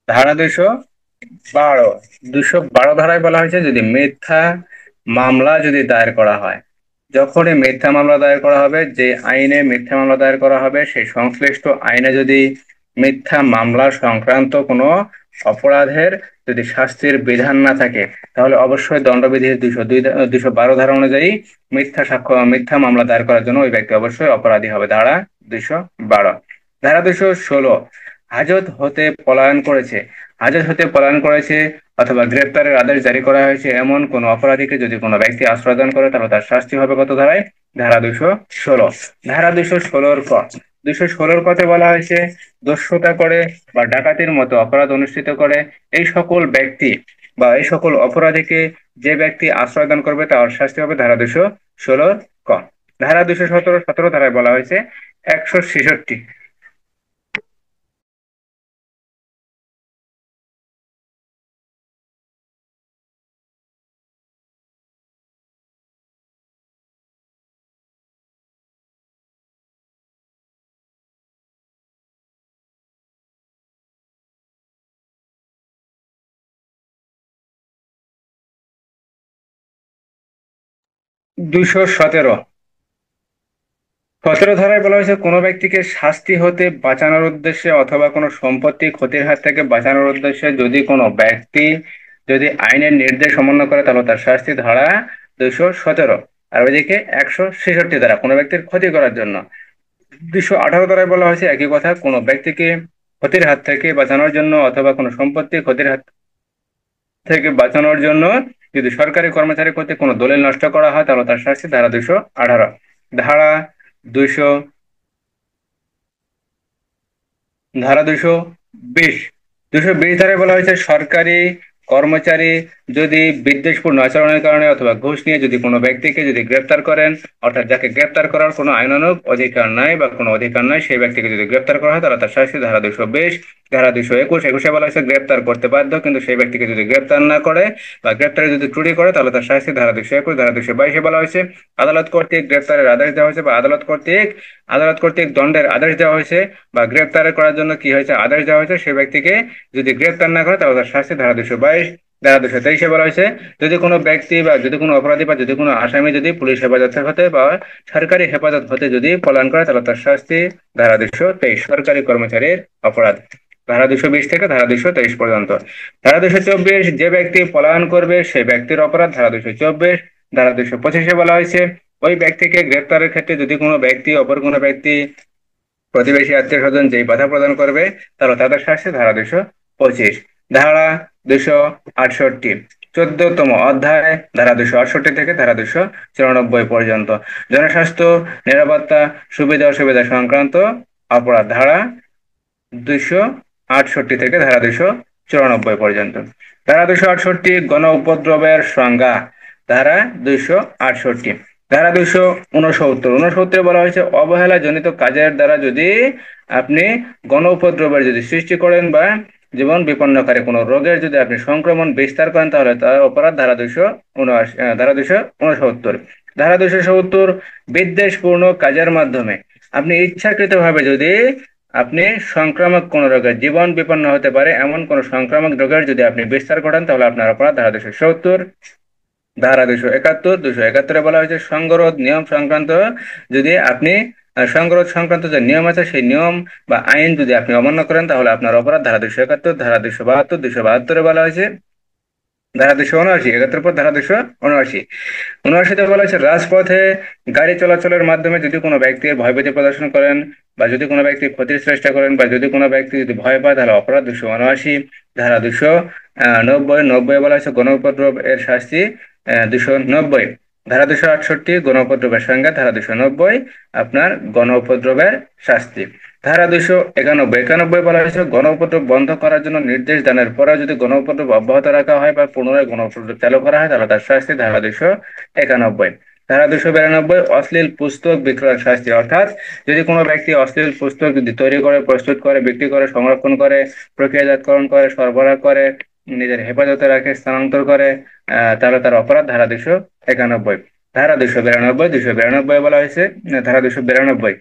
ধারা 212, 212 ধারায় বলা হয়েছে যদি মিথ্যা মামলা যদি দায়ের করা হয়, যখনই মিথ্যা মামলা দায়ের করা হবে যে আইনে মিথ্যা মামলা দায়ের করা হবে সেই সংশ্লিষ্ট আইনে যদি মিথ্যা মামলা সংক্রান্ত কোনো অপরাধের যদি শাস্তির বিধান না থাকে তাহলে অবশ্যই দণ্ডবিধির 212 ধারা অনুযায়ী মিথ্যা মামলা দায়ের করার জন্য ওই ব্যক্তি অবশ্যই অপরাধী হবে। ধারা 212। ধারা 216, হাজত হতে পলায়ন করেছে, হাজত হতে পলায়ন করেছে অথবা গ্রেপ্তারের আদেশ জারি করা হয়েছে এমন কোন অপরাধীকে যদি কোনো ব্যক্তি আশ্রয় দান করে তাহলে তার শাস্তি হবে কত ধারায়? ধারা 216। ধারা 216 ক, 216 কতে বলা হয়েছে দস্যুতা করে বা ডাকাতির মতো অপরাধ অনুষ্ঠিত করে এই সকল ব্যক্তি বা এই সকল অপরাধীকে যে ব্যক্তি আশ্রয় দান করবে তার শাস্তি হবে ধারা 216 ক। ধারা 217 ধারায় বলা হয়েছে 166, 217, 17 ধারায় বলা হয়েছে কোনো ব্যক্তিকে শাস্তি হতে বাঁচানোর উদ্দেশ্যে অথবা কোনো সম্পত্তি ক্ষতির হাত থেকে বাঁচানোর উদ্দেশ্যে যদি কোনো ব্যক্তি যদি আইনের নির্দেশ অমান্য করে তাহলে তার শাস্তি ধারা 217। আর ওইদিকে 166 ধারা কোনো ব্যক্তির ক্ষতি করার জন্য। 218 ধারায় বলা হয়েছে একই কথা, কোনো ব্যক্তিকে ক্ষতির হাত থেকে বাঁচানোর জন্য অথবা কোনো সম্পত্তি ক্ষতির হাত থেকে বাঁচানোর জন্য যদি সরকারি কর্মচারী কর্তৃক কোনো দলিল নষ্ট করা হয় তাহলে তার শাস্তি ধারা 218। ধারা 200, ধারা 220, 220 ধারায় বলা হয়েছে সরকারি কর্মচারী যদি বিদ্বেষপূর্ণ আচরণের কারণে অথবা ঘুষ নিয়ে যদি কোনো ব্যক্তিকে যদি গ্রেপ্তার করেন, অর্থাৎ যাকে গ্রেপ্তার করার কোনো আইনানুগ অধিকার নাই বা কোনো অধিকার নাই সেই ব্যক্তিকে যদি গ্রেপ্তার করা হয় তাহলে তার শাস্তি ধারা 220। ধারা 221, 21 বলা হয়েছে গ্রেপ্তার করতে বাধ্য কিন্তু সেই ব্যক্তিকে যদি গ্রেপ্তার না করে বা গ্রেপ্তারে যদি ত্রুটি করে তাহলে তার শাস্তি ধারা 221। ধারা 222 বলা হয়েছে আদালত কর্তৃক গ্রেপ্তারের আদেশ দেওয়া হয়েছে বা আদালত কর্তৃক দণ্ডের আদেশ দেওয়া হয়েছে বা গ্রেপ্তার করার জন্য কি হয়েছে আদেশ দেওয়া হয়েছে সেই ব্যক্তিকে যদি গ্রেপ্তার না করে তাহলে তার শাস্তি ধারা 222। ধারা 223 বলা হয়েছে যদি কোনো ব্যক্তি বা যদি কোনো অপরাধী বা যদি কোনো আসামি যদি পুলিশ হেফাজত হতে বা সরকারি হেফাজত হতে যদি পলায়ন করে তাহলে তার শাস্তি ধারা 223 সরকারি কর্মচারীর অপরাধ। ধারা 220 থেকে ধারা 223 পর্যন্ত। ধারা 224 যে ব্যক্তি পলায়ন করবে সেই ব্যক্তির অপরাধ ধারা 224। ধারা 225 বলা হয়েছে ওই ব্যক্তিকে গ্রেপ্তারের ক্ষেত্রে যদি কোনো ব্যক্তি অপর কোনো ব্যক্তি, প্রতিবেশী, আত্মীয় স্বজন যেই বাধা প্রদান করবে, তাহলে তাদের শাস্তি ধারা 225। ধারা 268, 14তম অধ্যায়, ধারা 268 থেকে ধারা 294 পর্যন্ত, জনস্বাস্থ্য, নিরাপত্তা, সুবিধা অসুবিধা সংক্রান্ত অপরাধ, ধারা 268 থেকে ধারা 294 পর্যন্ত। ধারা 268 গণ উপদ্রবের সংজ্ঞা, ধারা 268। ধারা 269, 69 বলা হয়েছে অবহেলা জনিত কাজের দ্বারা যদি আপনি গণ উপদ্রবের যদি সৃষ্টি করেন বা জীবন বিপন্নকারী কোনো রোগের যদি আপনি সংক্রমণ বিস্তার করেন, তাহলে তার অপরাধ, ধারা 279, ধারা 269। ধারা 270 বিদ্বেষপূর্ণ কাজের মাধ্যমে আপনি ইচ্ছাকৃতভাবে যদি আপনি সংক্রামক কোন রোগের, জীবন বিপন্ন হতে পারে এমন কোন সংক্রামক রোগের যদি আপনি বিস্তার করেন, তাহলে আপনার অপরাধ, ধারা 270। ধারা 271, 271 বলা হয়েছে সংগরোধ নিয়ম সংক্রান্ত যদি আপনি সংগরোধ সংক্রান্ত যে নিয়ম আছে সেই নিয়ম বা আইন যদি আপনি অমান্য করেন, তাহলে আপনার অপরাধ, ধারা 271। ধারা 272, 272 বলা হয়েছে ধারা 279, 71 পর ধারা 279। 79তে বলা হয়েছে রাজপথে গাড়ি চলাচলের মাধ্যমে যদি কোনো ব্যক্তি ভয়ভীতি প্রদর্শন করেন বা যদি কোনো ব্যক্তি ক্ষতির চেষ্টা করেন বা যদি কোনো ব্যক্তি যদি ভয় পায়, তাহলে অপরাধ, 279। ধারা 290, 90 বলা হয়েছে গণ উপদ্রব এর শাস্তি, 290। ধারা 268 গণ উপদ্রবের সংজ্ঞা, ধারা 290 আপনার গণ উপদ্রবের শাস্তি। ধারা 291, 91 বলা হয়েছে গণ উপদ্রব বন্ধ করার জন্য নির্দেশ দানের পরে যদি গণ উপদ্রব অব্যাহত রাখা হয় বা পুনরায় গণ উপদ্রব চালু করা হয়, তাহলে তার শাস্তি, ধারা 291। ধারা 292 অশ্লীল পুস্তক বিক্রয়ের শাস্তি, অর্থাৎ যদি কোনো ব্যক্তি অশ্লীল পুস্তক যদি তৈরি করে, প্রস্তুত করে, বিক্রি করে, সংরক্ষণ করে, প্রক্রিয়াজাতকরণ করে, সরবরাহ করে, নিজের হেফাজতে রাখে, স্থানান্তর করে, তাহলে তার অপরাধ, ধারা 291। ধারা 292, 292 বলা হয়েছে, ধারা 292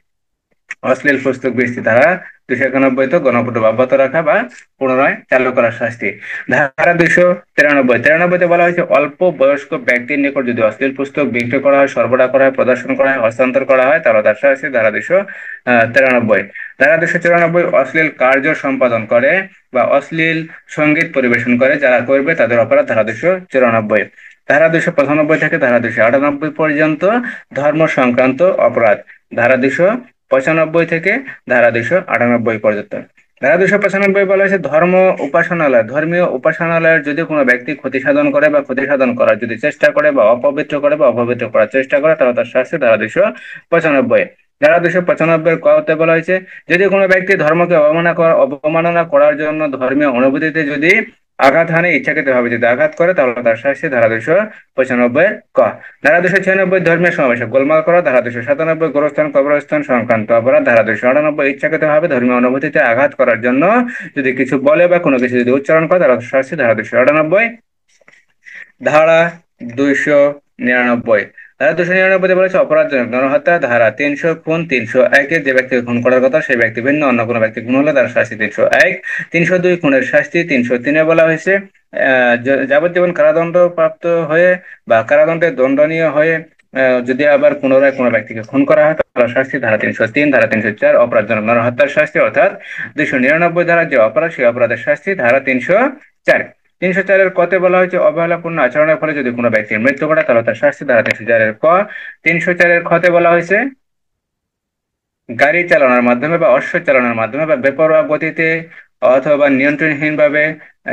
অশ্লীল পুস্তক বৃষ্টি, ধারা 291 তো গণপূর্ব অব্যাহত রাখা বা পুনরায় চালু করার শাস্তি। ধারা 293, 93তে বলা হয়েছে অল্প বয়স্ক ব্যক্তির নিকট যদি অশ্লীল পুস্তক বিক্রি করা হয়, সরবরাহ করা হয়, প্রদর্শন করা হয়, হস্তান্তর করা হয়, তাহলে তার শাস্তি, ধারা 293। ধারা 294 অশ্লীল কার্য সম্পাদন করে বা অশ্লীল সঙ্গীত পরিবেশন করে যারা করবে, তাদের অপরাধ, ধারা 294। ধারা 295 থেকে ধারা 298 পর্যন্ত ধর্ম সংক্রান্ত অপরাধ, ধারা 295 থেকে ধারা 298 পর্যন্ত। ধারা 295 বলা হয়েছে ধর্ম উপাসনালয়, ধর্মীয় উপাসনালয়ের যদি কোনো ব্যক্তি ক্ষতি সাধন করে বা ক্ষতি সাধন করার যদি চেষ্টা করে বা অপবিত্র করে বা অপবিত্র করার চেষ্টা করে, তাহলে তার শাস্তি, ধারা 295। ধারা 295 কতে বলা হয়েছে যদি কোনো ব্যক্তি ধর্মকে অবমাননা করার জন্য ধর্মীয় অনুভূতিতে যদি আঘাত হানে, ইচ্ছাকৃতভাবে যদি আঘাত করে, তাহলে তার শাস্তি, ধারা 295 ক। ধারা 296 ধর্মীয় সমাবেশে গোলমাল করা, ধারা 297 গোরস্থান কবরস্থান সংক্রান্ত অপরাধ, ধারা 298 ইচ্ছাকৃতভাবে ধর্মীয় অনুভূতিতে আঘাত করার জন্য যদি কিছু বলে বা কোনো কিছু যদি উচ্চারণ করে, তাহলে শাস্তি, ধারা 298। ধারা 299, ধারা 299 বলেছে অপরাধজনক নরহত্যা, ধারা 300 খুন, 301 যে ব্যক্তিকে খুন করার কথা সেই ব্যক্তি ভিন্ন অন্য কোনো ব্যক্তি খুন হলে তার শাস্তি 301। 302 খুনের শাস্তি। 303 বলা হয়েছে যাবজ্জীবন কারাদণ্ড প্রাপ্ত হয়ে বা কারাদণ্ডে দণ্ডনীয় হয়ে যদি আবার পুনরায় কোনো ব্যক্তিকে খুন করা হয়, তাহলে শাস্তি, ধারা 303। ধারা 304 অপরাধজনক নরহত্যার শাস্তি, অর্থাৎ 299 ধারা যে অপরাধ সেই অপরাধের শাস্তি, ধারা 304। 304 কতে বলা হয়েছে অবহেলাপূর্ণ আচরণের ফলে যদি কোনো ব্যক্তির মৃত্যু ঘটে, তাহলে তার শাস্তি, ধারা 304 ক। 304 খতে বলা হয়েছে গাড়ি চালানোর মাধ্যমে বা অশ্ব চালানোর মাধ্যমে বা বেপরোয়া গতিতে অথবা নিয়ন্ত্রণহীনভাবে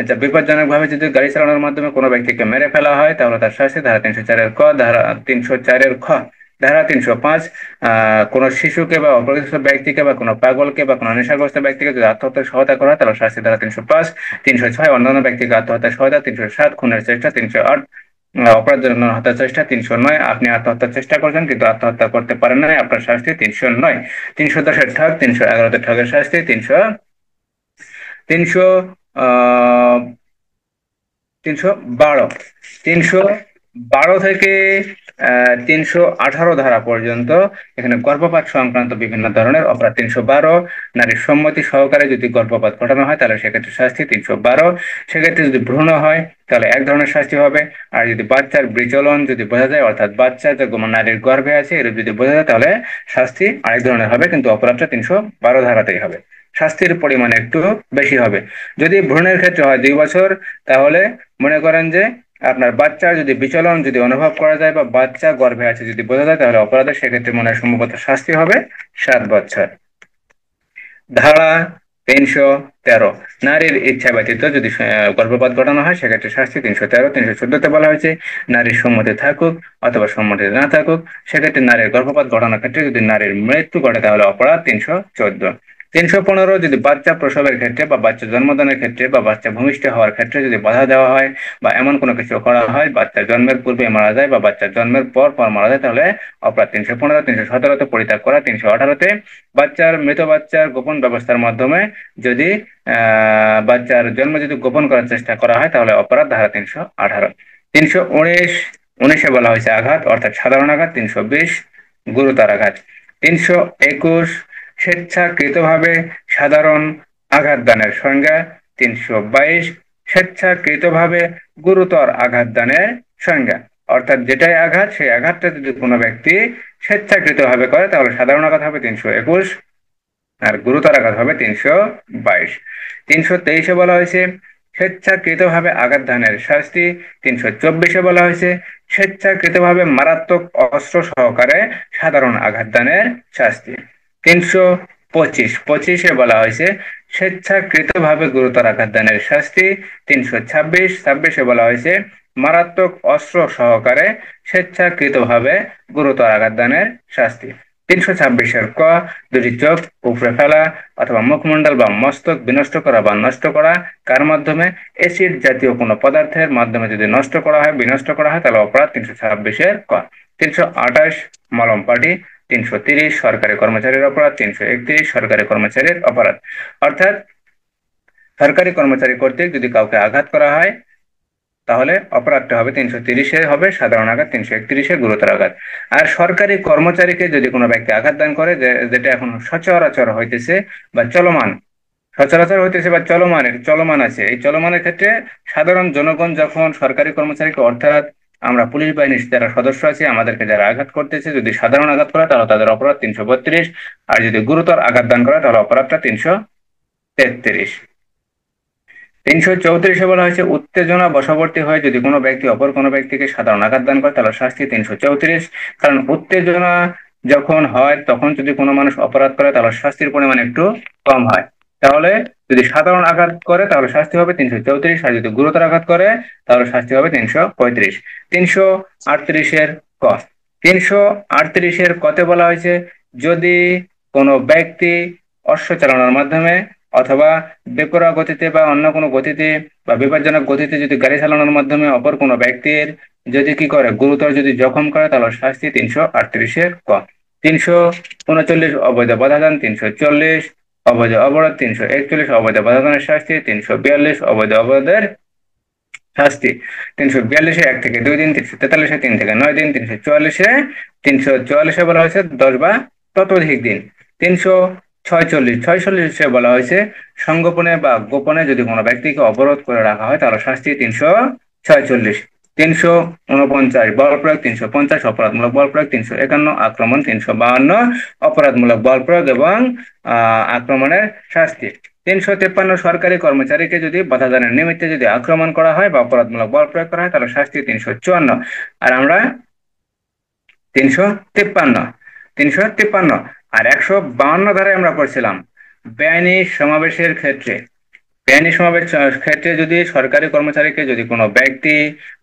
যা বিপজ্জনক ভাবে যদি গাড়ি চালানোর মাধ্যমে কোনো ব্যক্তিকে মেরে ফেলা হয়, তাহলে তার শাস্তি, ধারা 304 ক। ধারা 304 খ। ধারা 305 কোনো শিশুকে বা অপরিচিত ব্যক্তিকে বা কোনো পাগলকে বা কোনো নেশাগ্রস্ত ব্যক্তিকে যদি আত্মহত্যার সহায়তা করা হয়, তাহলে শাস্তি, ধারা 305। 306 অন্যান্য ব্যক্তিকে আত্মহত্যার সহায়তা। 307 খুনের চেষ্টা। 308 অপরাধজনক হত্যার চেষ্টা। 309 আপনি আত্মহত্যার চেষ্টা করছেন কিন্তু আত্মহত্যা করতে পারেন নাই, আপনার শাস্তি, 309। 310 ঠগ। 311 ঠগের শাস্তি। 300 আহ 312, 312 থেকে 318 ধারা পর্যন্ত এখানে গর্ভপাত সংক্রান্ত বিভিন্ন ধরনের অপরাধ। 312 নারীর সম্মতি সহকারে যদি গর্ভপাত ঘটানো হয়, তাহলে সেক্ষেত্রে শাস্তি 312। সেক্ষেত্রে যদি ভ্রূণ হয়, তাহলে এক ধরনের শাস্তি হবে। আর যদি বাচ্চার বিচলন যদি বোঝা যায়, অর্থাৎ বাচ্চা যে নারীর গর্ভে আছে এর যদি বোঝা যায়, তাহলে শাস্তি আরেক ধরনের হবে, কিন্তু অপরাধটা 312 ধারাতেই হবে। শাস্তির পরিমাণ একটু বেশি হবে। যদি ভ্রূণের ক্ষেত্রে হয় 2 বছর, তাহলে মনে করেন যে আপনার বাচ্চার যদি বিচলন যদি অনুভব করা যায় বা বাচ্চা গর্ভে আছে যদি বোঝা যায় তাহলে অপরাধের সেক্ষেত্রে মনে হয় সম্ভবত শাস্তি হবে 7 বছর। ধারা 313, নারীর ইচ্ছা ব্যতীত যদি গর্ভপাত ঘটানো হয় সেক্ষেত্রে শাস্তি 313। 314তে বলা হয়েছে নারীর সম্মতি থাকুক অথবা সম্মতি না থাকুক, সেক্ষেত্রে নারীর গর্ভপাত ঘটানোর ক্ষেত্রে যদি নারীর মৃত্যু ঘটে তাহলে অপরাধ 314। 315, যদি বাচ্চা প্রসবের ক্ষেত্রে বা বাচ্চা জন্মদানের ক্ষেত্রে বা বাচ্চা ভূমিষ্ঠ হওয়ার ক্ষেত্রে যদি বাধা দেওয়া হয় বা এমন কোনো কিছু করা হয় বাচ্চার জন্মের পূর্বে মারা যায় বা বাচ্চার জন্মের পর পর মারা যায় তাহলে অপরাধ 315। 317তে পরিত্যাগ করা। 318তে মৃত বাচ্চার গোপন ব্যবস্থার মাধ্যমে যদি বাচ্চার জন্ম যদি গোপন করার চেষ্টা করা হয় তাহলে অপরাধ, ধারা 318। 319 বলা হয়েছে আঘাত অর্থাৎ সাধারণ আঘাত। 320 গুরুতর আঘাত। 321 স্বেচ্ছাকৃতভাবে সাধারণ আঘাত দানের সংজ্ঞা। 322 স্বেচ্ছাকৃতভাবে গুরুতর আঘাত দানের সংজ্ঞা, অর্থাৎ যেটাই আঘাত সেই আঘাতটা যদি কোনো ব্যক্তি স্বেচ্ছাকৃতভাবে করে তাহলে সাধারণ আঘাত হবে 321 আর গুরুতর আঘাত হবে 322। 323-এ বলা হয়েছে স্বেচ্ছাকৃতভাবে আঘাত দানের শাস্তি। 324-এ বলা হয়েছে স্বেচ্ছাকৃতভাবে মারাত্মক অস্ত্র সহকারে সাধারণ আঘাত দানের শাস্তি। 325-এ বলা হয়েছে স্বেচ্ছাকৃতভাবে গুরুতর আঘাত দানের শাস্তি। 326-এ বলা হয়েছে মারাত্মক অস্ত্র সহকারে স্বেচ্ছাকৃতভাবে গুরুতর আঘাত দানের শাস্তি। 326-এর ক, দুটি চোখ উপড়ে ফেলা অথবা মুখমণ্ডল বা মস্তক বিনষ্ট করা বা নষ্ট করা কার মাধ্যমে? অ্যাসিড জাতীয় কোনো পদার্থের মাধ্যমে যদি নষ্ট করা হয় বিনষ্ট করা হয় তাহলে অপরাধ 326-এর ক। 328 মলম পার্টি। 330 সরকারি কর্মচারীর অপরাধ। 331 সরকারি কর্মচারীর অপরাধ, অর্থাৎ সরকারি কর্মচারী কর্তৃক যদি কাউকে আঘাত করা হয় তাহলে অপরাধটা হবে 330-এ হবে সাধারণ আঘাত, 331-এ গুরুতর আঘাত। আর সরকারি কর্মচারীকে যদি কোনো ব্যক্তি আঘাত দান করে যেটা এখন সচরাচর হইতেছে বা চলমান, সচরাচর হইতেছে বা চলমান আছে, এই চলমানের ক্ষেত্রে সাধারণ জনগণ যখন সরকারি কর্মচারীকে অর্থাৎ আমরা পুলিশ বাহিনীর যারা সদস্য আছে আমাদেরকে যারা আঘাত করতেছে যদি সাধারণ আঘাত করে তাহলে তাদের অপরাধ 332, আর যদি গুরুতর আঘাত দান করে তাহলে অপরাধটা 333। 334-এ বলা হয়েছে উত্তেজনা বশবর্তী হয়ে যদি কোনো ব্যক্তি অপর কোনো ব্যক্তিকে সাধারণ আঘাত দান করে তাহলে শাস্তি 334। কারণ উত্তেজনা যখন হয় তখন যদি কোনো মানুষ অপরাধ করে তাহলে শাস্তির পরিমাণ একটু কম হয়। তাহলে যদি সাধারণ আঘাত করে তাহলে শাস্তি হবে 334, আর যদি গুরুতর আঘাত করে তাহলে শাস্তি হবে 335। 338-এর ক, 338-এর কতে বলা হয়েছে যদি কোনো ব্যক্তি অশ্ব চালানোর মাধ্যমে অথবা বেপরোয়া গতিতে বা অন্য কোনো গতিতে বা বিপজ্জনক গতিতে যদি গাড়ি চালানোর মাধ্যমে অপর কোনো ব্যক্তির যদি কি করে গুরুতর যদি জখম করে তাহলে শাস্তি 338-এর ক। 339 অবৈধ বাধাদান। 340 অবৈধ অবরোধ। 341 অবৈধ বাধাদানের শাস্তি। 342 অবৈধ অবরোধের শাস্তি। 342-এ 1 থেকে 2 দিন। 343-এ 3 থেকে 9 দিন। 344-এ বলা হয়েছে 10 বা ততোধিক দিন। 346 বলা হয়েছে সংগোপনে বা গোপনে যদি কোনো ব্যক্তিকে অবরোধ করে রাখা হয় তাহলে শাস্তি 346। 349 বল প্রয়োগ। 350 অপরাধমূলক বল প্রয়োগ। 351 আক্রমণ। 352 অপরাধমূলক বল প্রয়োগ এবং আক্রমণের শাস্তি। 353 সরকারি কর্মচারীকে যদি বাধাদানের নিমিত্তে যদি আক্রমণ করা হয় বা অপরাধমূলক বল প্রয়োগ করা হয় তাহলে শাস্তি 354। আর আমরা 353 353 আর 152 ধারায় আমরা পড়ছিলাম বেআইনি সমাবেশের ক্ষেত্রে। বেআইনি সমাবেশ ক্ষেত্রে যদি সরকারি কর্মচারীকে যদি কোনো ব্যক্তি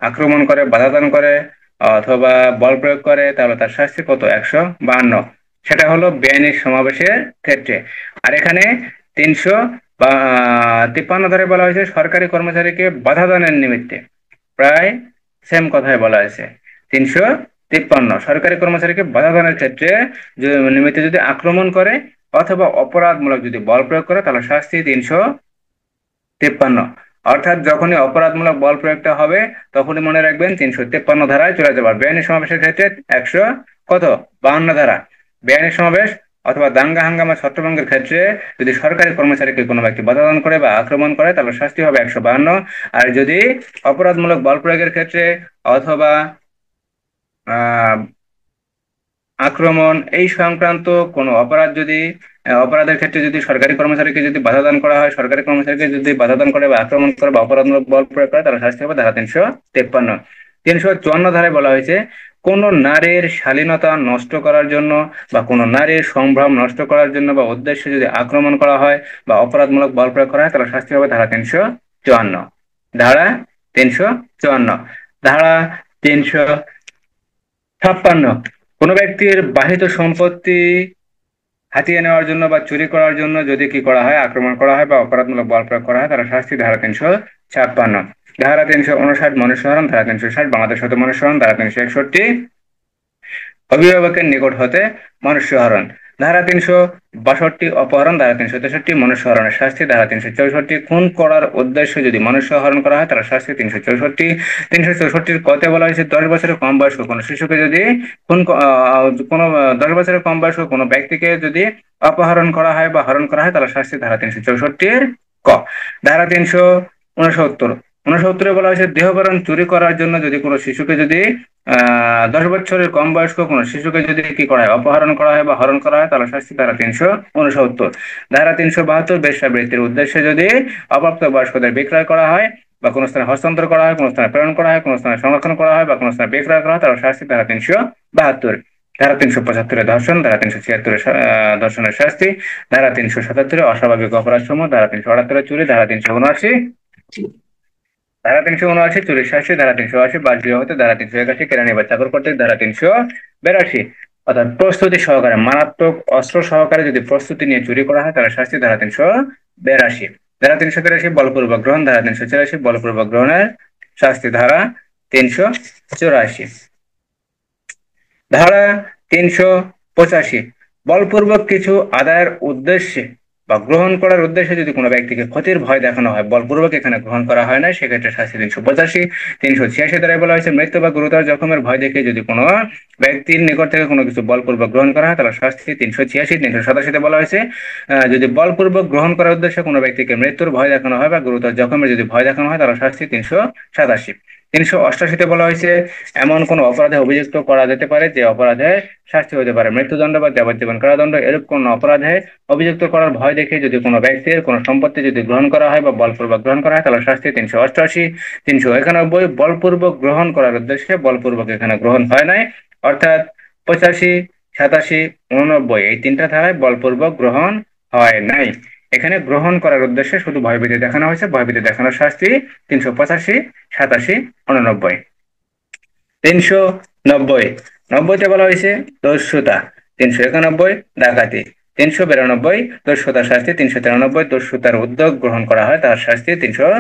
আক্রমণ করে বাধা দান করে অথবা বল প্রয়োগ করে তাহলে তার শাস্তি কত? 152। সেটা হলো বেআইনি সমাবেশের ক্ষেত্রে। আর এখানে 353 ধারায় বলা হয়েছে সরকারি কর্মচারীকে বাধা দানের নিমিত্তে, প্রায় সেম কথাই বলা হয়েছে। 353 সরকারি কর্মচারীকে বাধা দানের ক্ষেত্রে নিমিত্তে যদি আক্রমণ করে অথবা অপরাধমূলক যদি বল প্রয়োগ করে তাহলে শাস্তি 353। অর্থাৎ যখনই অপরাধমূলক বল প্রয়োগটা হবে তখনই মনে রাখবেন 353 ধারায় চলে যাবে। বেআইনি সমাবেশের ক্ষেত্রে 52 ধারা। বেআইনি সমাবেশ অথবা দাঙ্গা হাঙ্গামা ছত্রভঙ্গের ক্ষেত্রে যদি সরকারি কর্মচারীকে কোনো ব্যক্তি বাধা দান করে বা আক্রমণ করে তাহলে শাস্তি হবে 152। আর যদি অপরাধমূলক বল প্রয়োগের ক্ষেত্রে অথবা আহ আক্রমণ এই সংক্রান্ত কোনো অপরাধ যদি অপরাধের ক্ষেত্রে যদি সরকারি কর্মচারীকে যদি বাধা দান করা হয়, সরকারি কর্মচারীকে যদি বাধা দান করে বা আক্রমণ করে বা অপরাধমূলক বল প্রয়োগ করে, তাহলে শাস্তি হবে ধারা 353। 354 ধারায় বলা হয়েছে, কোন নারীর শালীনতা নষ্ট করার জন্য বা কোন নারীর সম্ভ্রম নষ্ট করার জন্য বা উদ্দেশ্যে যদি আক্রমণ করা হয় বা অপরাধমূলক বল প্রয়োগ করা হয়, তাহলে শাস্তি হবে ধারা 354। ধারা 354। ধারা 356, কোন ব্যক্তির বাহিত সম্পত্তি হাতিয়ে নেওয়ার জন্য বা চুরি করার জন্য যদি কি করা হয়, আক্রমণ করা হয় বা অপরাধমূলক বল প্রয়োগ করা হয়, তাহলে শাস্তি ধারা 356। ধারা 359 মনুষ্যহরণ, ধারা 360 বাংলাদেশ হতে মনুষ্যহরণ, ধারা 361 অভিভাবকের নিকট হতে মনুষ্যহরণ, ধারা 362 অপহরণ, ধারা 363 মনুষ্যহরণের শাস্তি, ধারা 364 খুন করার উদ্দেশ্যে যদি মনুষ্যহরণ করা হয়, তাহলে শাস্তি 364। 364 কতে বলা হয়েছে, 10 বছরের কম বয়স্ক কোনো শিশুকে যদি কোনো 10 বছরের কম বয়স্ক কোনো ব্যক্তিকে যদি অপহরণ করা হয় বা হরণ করা হয়, তাহলে শাস্তি ধারা 364 ক। ধারা 369, 69 বলা হয়েছে, দেহবরণ চুরি করার জন্য যদি কোনো শিশুকে যদি 10 বছরের কম বয়স্ক কোনো শিশুকে যদি কি করা হয়, অপহরণ করা হয় বা হরণ করা হয়, তাহলে শাস্তি ধারা 369। ধারা 372 বেশ্যাবৃত্তির উদ্দেশ্যে যদি অপ্রাপ্ত বয়স্কদের বিক্রয় করা হয় বা কোনো স্থানে হস্তান্তর করা হয়, কোনো স্থানে প্রেরণ করা হয়, কোনো স্থানে সংরক্ষণ করা হয় বা কোনো স্থানে বিক্রয় করা হয়, তাহলে শাস্তি ধারা 372। ধারা 375 ধর্ষণ, ধারা 376 ধর্ষণের শাস্তি, ধারা 377 অস্বাভাবিক অপরাধ সমূহ, ধারা 378 চুরি, ধারা 379, ধারা 379 চুরির শাস্তি, ধারা 380 বাল বিবাহ হতে, ধারা 381 কেরানি বা চাকর কর্তৃক, ধারা 382। অর্থাৎ প্রস্তুতি সহকারে, মারাত্মক অস্ত্র সহকারে যদি প্রস্তুতি নিয়ে চুরি করা হয়, তাহলে শাস্তি ধারা 382। ধারা 383 বলপূর্বক গ্রহণ, ধারা 384 বলপূর্বক গ্রহণের শাস্তি, ধারা 384। ধারা 385 বলপূর্বক কিছু আদায়ের উদ্দেশ্যে বা গ্রহণ করার উদ্দেশ্যে যদি কোনো ব্যক্তিকে ক্ষতির ভয় দেখানো হয়, বলপূর্বক এখানে গ্রহণ করা হয় না, সেক্ষেত্রে শাস্তি 385। 386 ধারায় বলা হয়েছে, মৃত্যু বা গুরুতর জখমের ভয় দেখে যদি কোনো ব্যক্তির নিকট থেকে কোনো কিছু বলপূর্বক গ্রহণ করা হয়, তাহলে শাস্তি 386। 387 বলা হয়েছে, যদি বলপূর্বক গ্রহণ করার উদ্দেশ্যে কোনো ব্যক্তিকে মৃত্যুর ভয় দেখানো হয় বা গুরুতর জখমের যদি ভয় দেখানো হয়, তাহলে শাস্তি 387। 388 বলা হয়েছে, এমন কোন অপরাধে অভিযুক্ত করা যেতে পারে যে অপরাধে শাস্তি হতে পারে মৃত্যুদণ্ড বা যাবজ্জীবন কারাদণ্ড, এরূপ কোন অপরাধে অভিযুক্ত করার ভয় দেখে যদি কোনো ব্যক্তির কোনো সম্পত্তি যদি গ্রহণ করা হয় বা বলপূর্বক গ্রহণ করা হয়, তাহলে শাস্তি 388। 391 বলপূর্বক গ্রহণ করার উদ্দেশ্যে, বলপূর্বক এখানে গ্রহণ হয় নাই, অর্থাৎ 85, 87, 89 এই তিনটা ধারায় বলপূর্বক গ্রহণ হয় নাই। এখানে গ্রহণ করার উদ্দেশ্যে শুধু ভয়ভীতি দেখানো হয়েছে, ভয়ভীতি দেখানোর শাস্তি 385, 87, 89। 390, 90তে বলা হয়েছে দস্যুতা। 391 ডাকাতি। 392 দস্যুতার শাস্তি। 393 দস্যুতার উদ্যোগ গ্রহণ করা হয়, তার শাস্তি 394।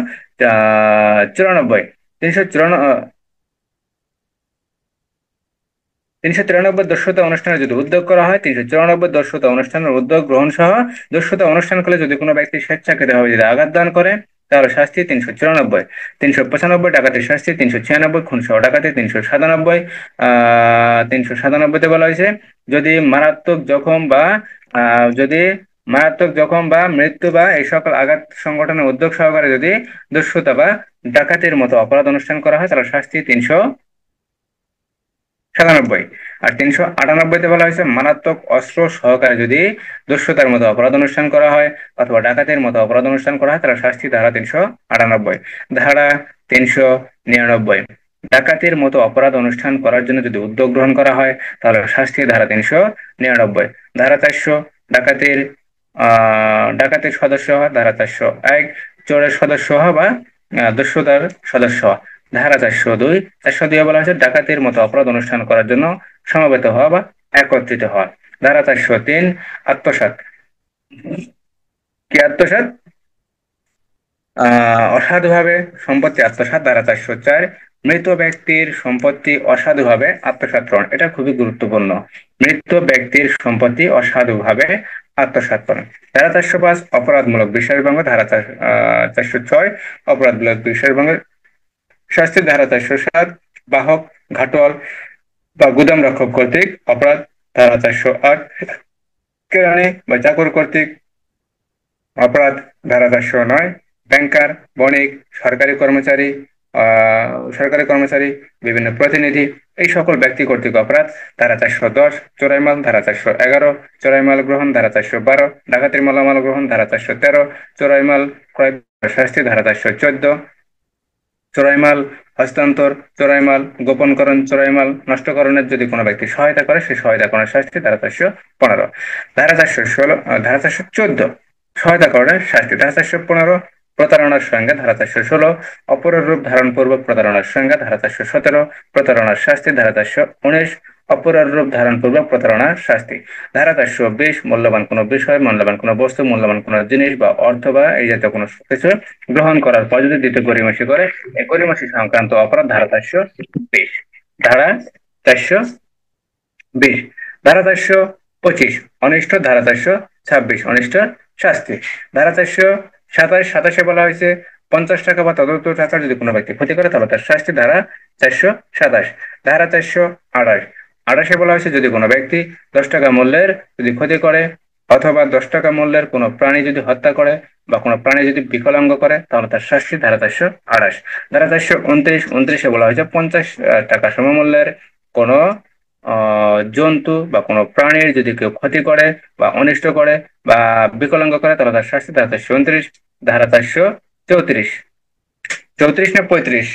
393 দস্যুতা অনুষ্ঠানের যদি উদ্যোগ করা হয়, 394 দস্যুতা অনুষ্ঠানের উদ্যোগ গ্রহণ সহ দস্যুতা অনুষ্ঠান করলে যদি কোনো ব্যক্তি স্বেচ্ছাকৃতভাবে যদি আঘাত দান করে, তাহলে শাস্তি 394। 395 ডাকাতির শাস্তি। 396 খুন সহ ডাকাতি। 397 397তে বলা হয়েছে, যদি মারাত্মক জখম বা মৃত্যু বা এই সকল আঘাত সংগঠনের উদ্যোগ সহকারে যদি দস্যুতা বা ডাকাতির মতো অপরাধ অনুষ্ঠান করা হয়, তাহলে শাস্তি 397। আর 398তে বলা হয়েছে, মারাত্মক অস্ত্র সহকারে যদি দস্যুতার মতো অপরাধ অনুষ্ঠান করা হয় অথবা ডাকাতির মতো অপরাধ অনুষ্ঠান করা হয়, তাহলে শাস্তি ধারা 398। ধারা 399 ডাকাতির মতো অপরাধ অনুষ্ঠান করার জন্য যদি উদ্যোগ গ্রহণ করা হয়, তাহলে শাস্তি ধারা 399। ধারা 400 ডাকাতির ডাকাতির সদস্য হওয়া, ধারা 401 চোরের সদস্য হওয়া বা দস্যুতার সদস্য হওয়া। ধারা 402, 402 বলা হয়েছে, ডাকাতির মতো অপরাধ অনুষ্ঠান করার জন্য সমবেত হওয়া বা একত্রিত হওয়া। ধারা 403 আত্মসাৎ। কি আত্মসাৎ? অসাধুভাবে সম্পত্তি আত্মসাৎ। ধারা 404 মৃত ব্যক্তির সম্পত্তি অসাধুভাবে আত্মসাৎ করণ, এটা খুবই গুরুত্বপূর্ণ। মৃত ব্যক্তির সম্পত্তি অসাধুভাবে আত্মসাৎ করণ। ধারা 405 অপরাধমূলক বিশ্বাসভঙ্গ। ধারা 406 অপরাধমূলক বিশ্বাসভঙ্গের শাস্তি। ধারা 407 বাহক, ঘাটোয়াল বা গুদাম রক্ষক কর্তৃক অপরাধ। ধারা 408 কেরানি বা চাকর কর্তৃক অপরাধ। ধারা 409 ব্যাংকার, বণিক, সরকারি কর্মচারী সরকারি কর্মচারী, বিভিন্ন প্রতিনিধি, এই সকল ব্যক্তি কর্তৃক অপরাধ ধারা 410, চোরাই মাল ধারা 411, চোরাই মাল গ্রহণ ধারা 412, ডাকাতির মালামাল গ্রহণ ধারা 413, চোরাই মাল ক্রয় শাস্তি ধারা 414, চোরাই মাল হস্তান্তর, চোরাই মাল গোপনকরণ, চোরাই মাল নষ্টকরণের যদি কোনো ব্যক্তি সহায়তা করে, সেই সহায়তা করার শাস্তি ধারা 415, ধারা 416, ধারা 414 সহায়তা করার শাস্তি, ধারা 415 প্রতারণার সংজ্ঞা, ধারা 416 অপরের রূপ ধারণ পূর্বক প্রতারণার সংজ্ঞা, ধারা 417 প্রতারণার শাস্তি, ধারা 419 অপরের রূপ ধারণ পূর্বক প্রতারণার শাস্তি, ধারা 420 মূল্যবান কোনো বিষয়, মূল্যবান কোনো বস্তু, মূল্যবান কোনো জিনিস বা অর্থ বা এই জাতীয় কোনো কিছু গ্রহণ করার পর যদি দ্বিতীয় গড়িমসি করে, এই গড়িমসি সংক্রান্ত অপরাধ ধারা 420, ধারা 420, ধারা 425 অনিষ্ট, ধারা 426 অনিষ্ট শাস্তি, ধারা 427 বলা হয়েছে 50 টাকা বা ততোধিক টাকার যদি কোনো ব্যক্তি ক্ষতি করে তাহলে তার শাস্তি, ধারা 427, ধারা 428 বলা হয়েছে যদি কোনো ব্যক্তি 10 টাকা মূল্যের যদি ক্ষতি করে অথবা 10 টাকা মূল্যের কোনো প্রাণী যদি হত্যা করে বা কোনো প্রাণী যদি বিকলাঙ্গ করে তাহলে তার শাস্তি, ধারা 428, ধারা 429 বলা হয়েছে 50 টাকা সমমূল্যের কোনো জন্তু বা কোনো প্রাণীর যদি কেউ ক্ষতি করে বা অনিষ্ট করে বা বিকলাঙ্গ করে তাহলে তার শাস্তি, ধারা 429, ধারা 434, 34 না 35,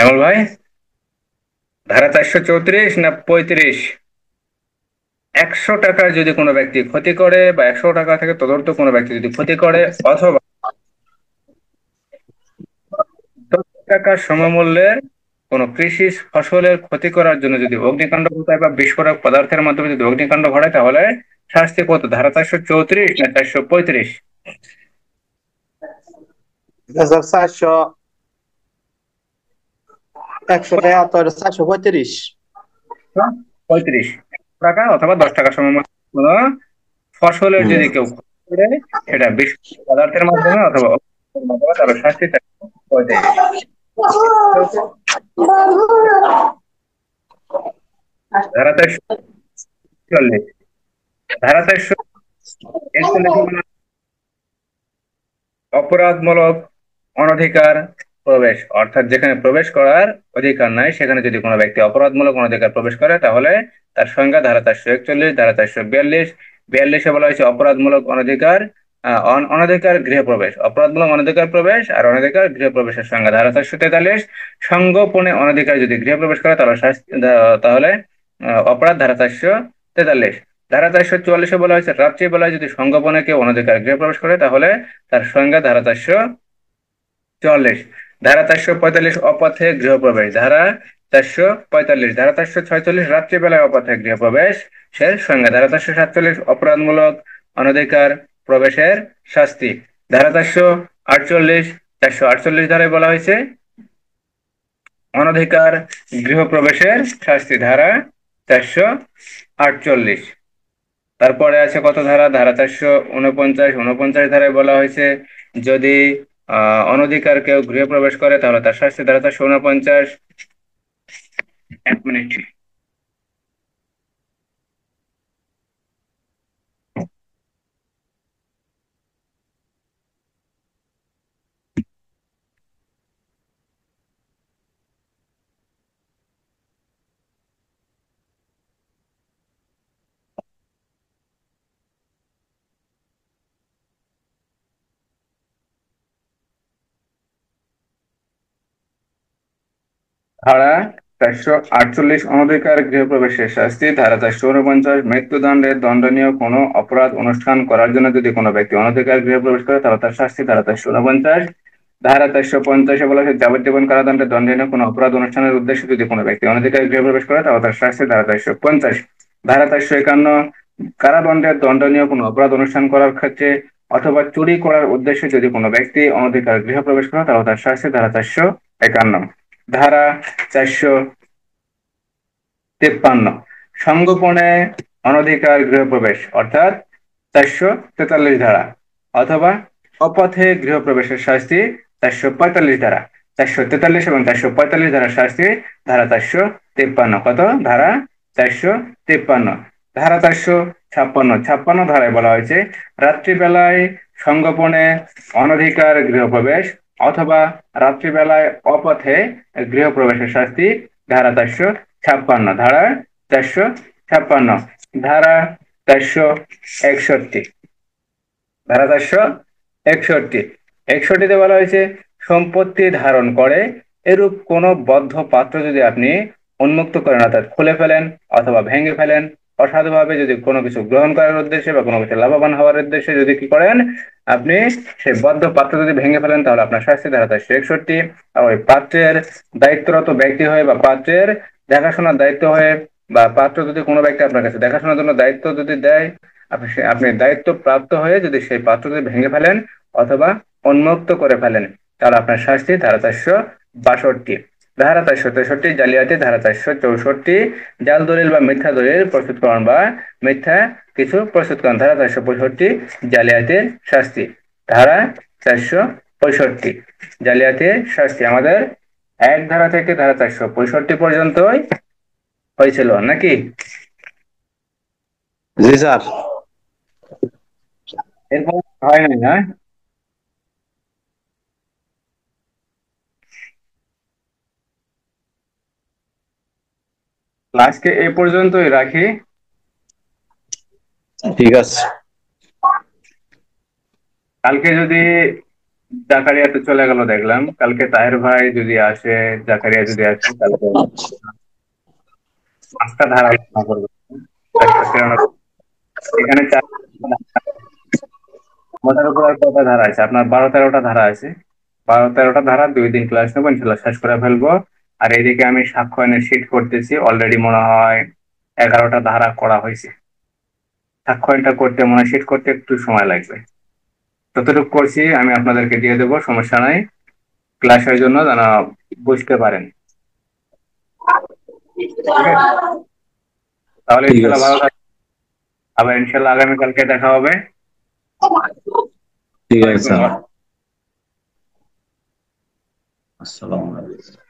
এমন ভাই, ধারা 434 না 35? 100 টাকার যদি কোনো ব্যক্তি ক্ষতি করে বা 100 টাকা থেকে ততোধিক কোনো ব্যক্তি যদি ক্ষতি করে অথবা 10 টাকা সমমূল্যের কোনো কৃষি ফসলের ক্ষতি করার জন্য যদি অগ্নিকাণ্ড ঘটায় বা বিস্ফোরক পদার্থের মাধ্যমে যদি অগ্নিকাণ্ড ঘটায় তাহলে শাস্তি কত, ধারা 434 না 435? 400, 173, 435। 35 টাকা অথবা 10 টাকা সমমূল্যের কোনো ফসলের হুম। যদি কেউ ক্ষতি করে সেটা বিস্ফোরক পদার্থের মাধ্যমে অথবা অগ্নিকাণ্ডের মাধ্যমে তাহলে শাস্তি 435। ধারা 440, ধারা 441 অপরাধমূলক অনধিকার প্রবেশ, অর্থাৎ যেখানে প্রবেশ করার অধিকার নাই সেখানে যদি কোনো ব্যক্তি অপরাধমূলক অনধিকার প্রবেশ করে তাহলে তার সংজ্ঞা, ধারা 441, ধারা 442, 42 বলা হয়েছে অপরাধমূলক অনধিকার, অনধিকার গৃহ প্রবেশ, অপরাধমূলক অনধিকার প্রবেশ আর অনধিকার গৃহ প্রবেশের সংজ্ঞা, ধারা 443 সংগোপনে অনধিকার যদি গৃহ প্রবেশ করে তাহলে তাহলে অপরাধ, ধারা 443, ধারা 444 বলা হয়েছে রাত্রি বেলায় যদি সংগোপনে কেউ অনধিকার গৃহ প্রবেশ করে তাহলে তার সংজ্ঞা, ধারা 444, ধারা 445 অপথে গৃহপ্রবেশ, ধারা 445, ধারা 446 রাত্রিবেলায় অপথে গৃহপ্রবেশ এর সংজ্ঞা, ধারা 447 অপরাধমূলক অনধিকার প্রবেশের শাস্তি, ধারা 448, 448 ধারায় বলা হয়েছে অনধিকার গৃহপ্রবেশের শাস্তি, ধারা 448। তারপরে আছে কত ধারা, ধারা 449, 49 ধারায় বলা হয়েছে যদি অনধিকার কেউ গৃহে প্রবেশ করে তাহলে তার শাস্তি, ধারা 449। 1 মিনিট। ধারা 448 অনধিকার গৃহপ্রবেশের শাস্তি, ধারা 449 মৃত্যুদণ্ডের দণ্ডনীয় কোনো অপরাধ অনুষ্ঠান করার জন্য যদি কোনো ব্যক্তি অনধিকার গৃহপ্রবেশ করে তাহলে তার শাস্তি, ধারা 449, ধারা 450 বলা হয়েছে যাবজ্জীবন কারাদণ্ডের দণ্ডনীয় কোনো অপরাধ অনুষ্ঠানের উদ্দেশ্যে যদি কোনো ব্যক্তি অনধিকার গৃহপ্রবেশ করে তাহলে তার শাস্তি, ধারা 450, ধারা 451 কারাদণ্ডের দণ্ডনীয় কোনো অপরাধ অনুষ্ঠান করার ক্ষেত্রে অথবা চুরি করার উদ্দেশ্যে যদি কোনো ব্যক্তি অনধিকার গৃহপ্রবেশ করে তাহলে তার শাস্তি, ধারা 451, ধারা 453 সংগোপনে অনধিকার গৃহপ্রবেশ অর্থাৎ 443 ধারা অথবা অপথে গৃহপ্রবেশের শাস্তি 445 ধারা, 443 এবং 445 ধারার শাস্তি, ধারা 453 কত, ধারা 453, ধারা 456, 56 ধারায় বলা হয়েছে রাত্রিবেলায় সংগোপনে অনধিকার গৃহপ্রবেশ অথবা রাত্রিবেলায় অপথে গৃহপ্রবেশের শাস্তি, ধারা 456। ধারা 461। ধারা 461। 61তে বলা হয়েছে, সম্পত্তি ধারণ করে এরূপ কোন বদ্ধ পাত্র যদি আপনি উন্মুক্ত করেন, অর্থাৎ খুলে ফেলেন অথবা ভেঙে ফেলেন, অসাধুভাবে যদি কোনো কিছু গ্রহণ করার উদ্দেশ্যে বা কোনো কিছু লাভবান হওয়ার উদ্দেশ্যে যদি কি করেন, আপনি সেই বদ্ধ পাত্র যদি ভেঙে ফেলেন, তাহলে আপনার শাস্তি ধারা 461। আর ওই পাত্রের দায়িত্বরত ব্যক্তি হয়ে বা পাত্রের দেখাশোনার দায়িত্ব হয়ে, বা পাত্র যদি কোনো ব্যক্তি আপনার কাছে দেখাশোনার জন্য দায়িত্ব যদি দেয়, আপনি দায়িত্ব প্রাপ্ত হয়ে যদি সেই পাত্র যদি ভেঙে ফেলেন অথবা উন্মুক্ত করে ফেলেন, তাহলে আপনার শাস্তি ধারা 462। ধারা 463 জালিয়াতি। ধারা 464 জাল দলিল বা মিথ্যা দলিল প্রস্তুতকরণ বা মিথ্যা কিছু প্রস্তুতকরণ। ধারা 465 জালিয়াতির শাস্তি। ধারা 465 জালিয়াতির শাস্তি আমাদের 1 ধারা থেকে ধারা 465 পর্যন্তই হয়েছিল নাকি? জি স্যার। এরপর হয় নাই না? আজকে এ পর্যন্তই রাখি। ঠিক আছে। কালকে যদি জাকারিয়া তো চলে গেল দেখলাম, কালকে তাহের ভাই যদি আসে, জাকারিয়া যদি আসে, কালকে 5টা ধারা আলোচনা করবো। 493। এখানে মোটার উপর আর কয়টা ধারা আছে? আপনার 12-13টা ধারা আছে। 12-13টা ধারা 2 দিন ক্লাস নেবো, ইনশাল্লাহ শেষ করে ফেলবো। আর এইদিকে আমি সাক্ষ্যয়নের শীট করতেছি, অলরেডি মনে হয় 11টা ধারা করা হয়েছে। সাক্ষ্যয়নটা করতে মনে হয় শীট করতে একটু সময় লাগবে। যতটুকু করছি আমি আপনাদেরকে দিয়ে দেবো, সমস্যা নাই, ক্লাসের জন্য যেন বুঝতে পারেন। ঠিক আছে, তাহলে ঠিক ইনশাল্লাহ আছে। ভালো থাকবেন। আবার ইনশাল্লাহ আগামীকালকে দেখা হবে। ঠিক আছে ওয়ালাইকুম স্যার। আসসালাম। আসসালামু আলাইকুম।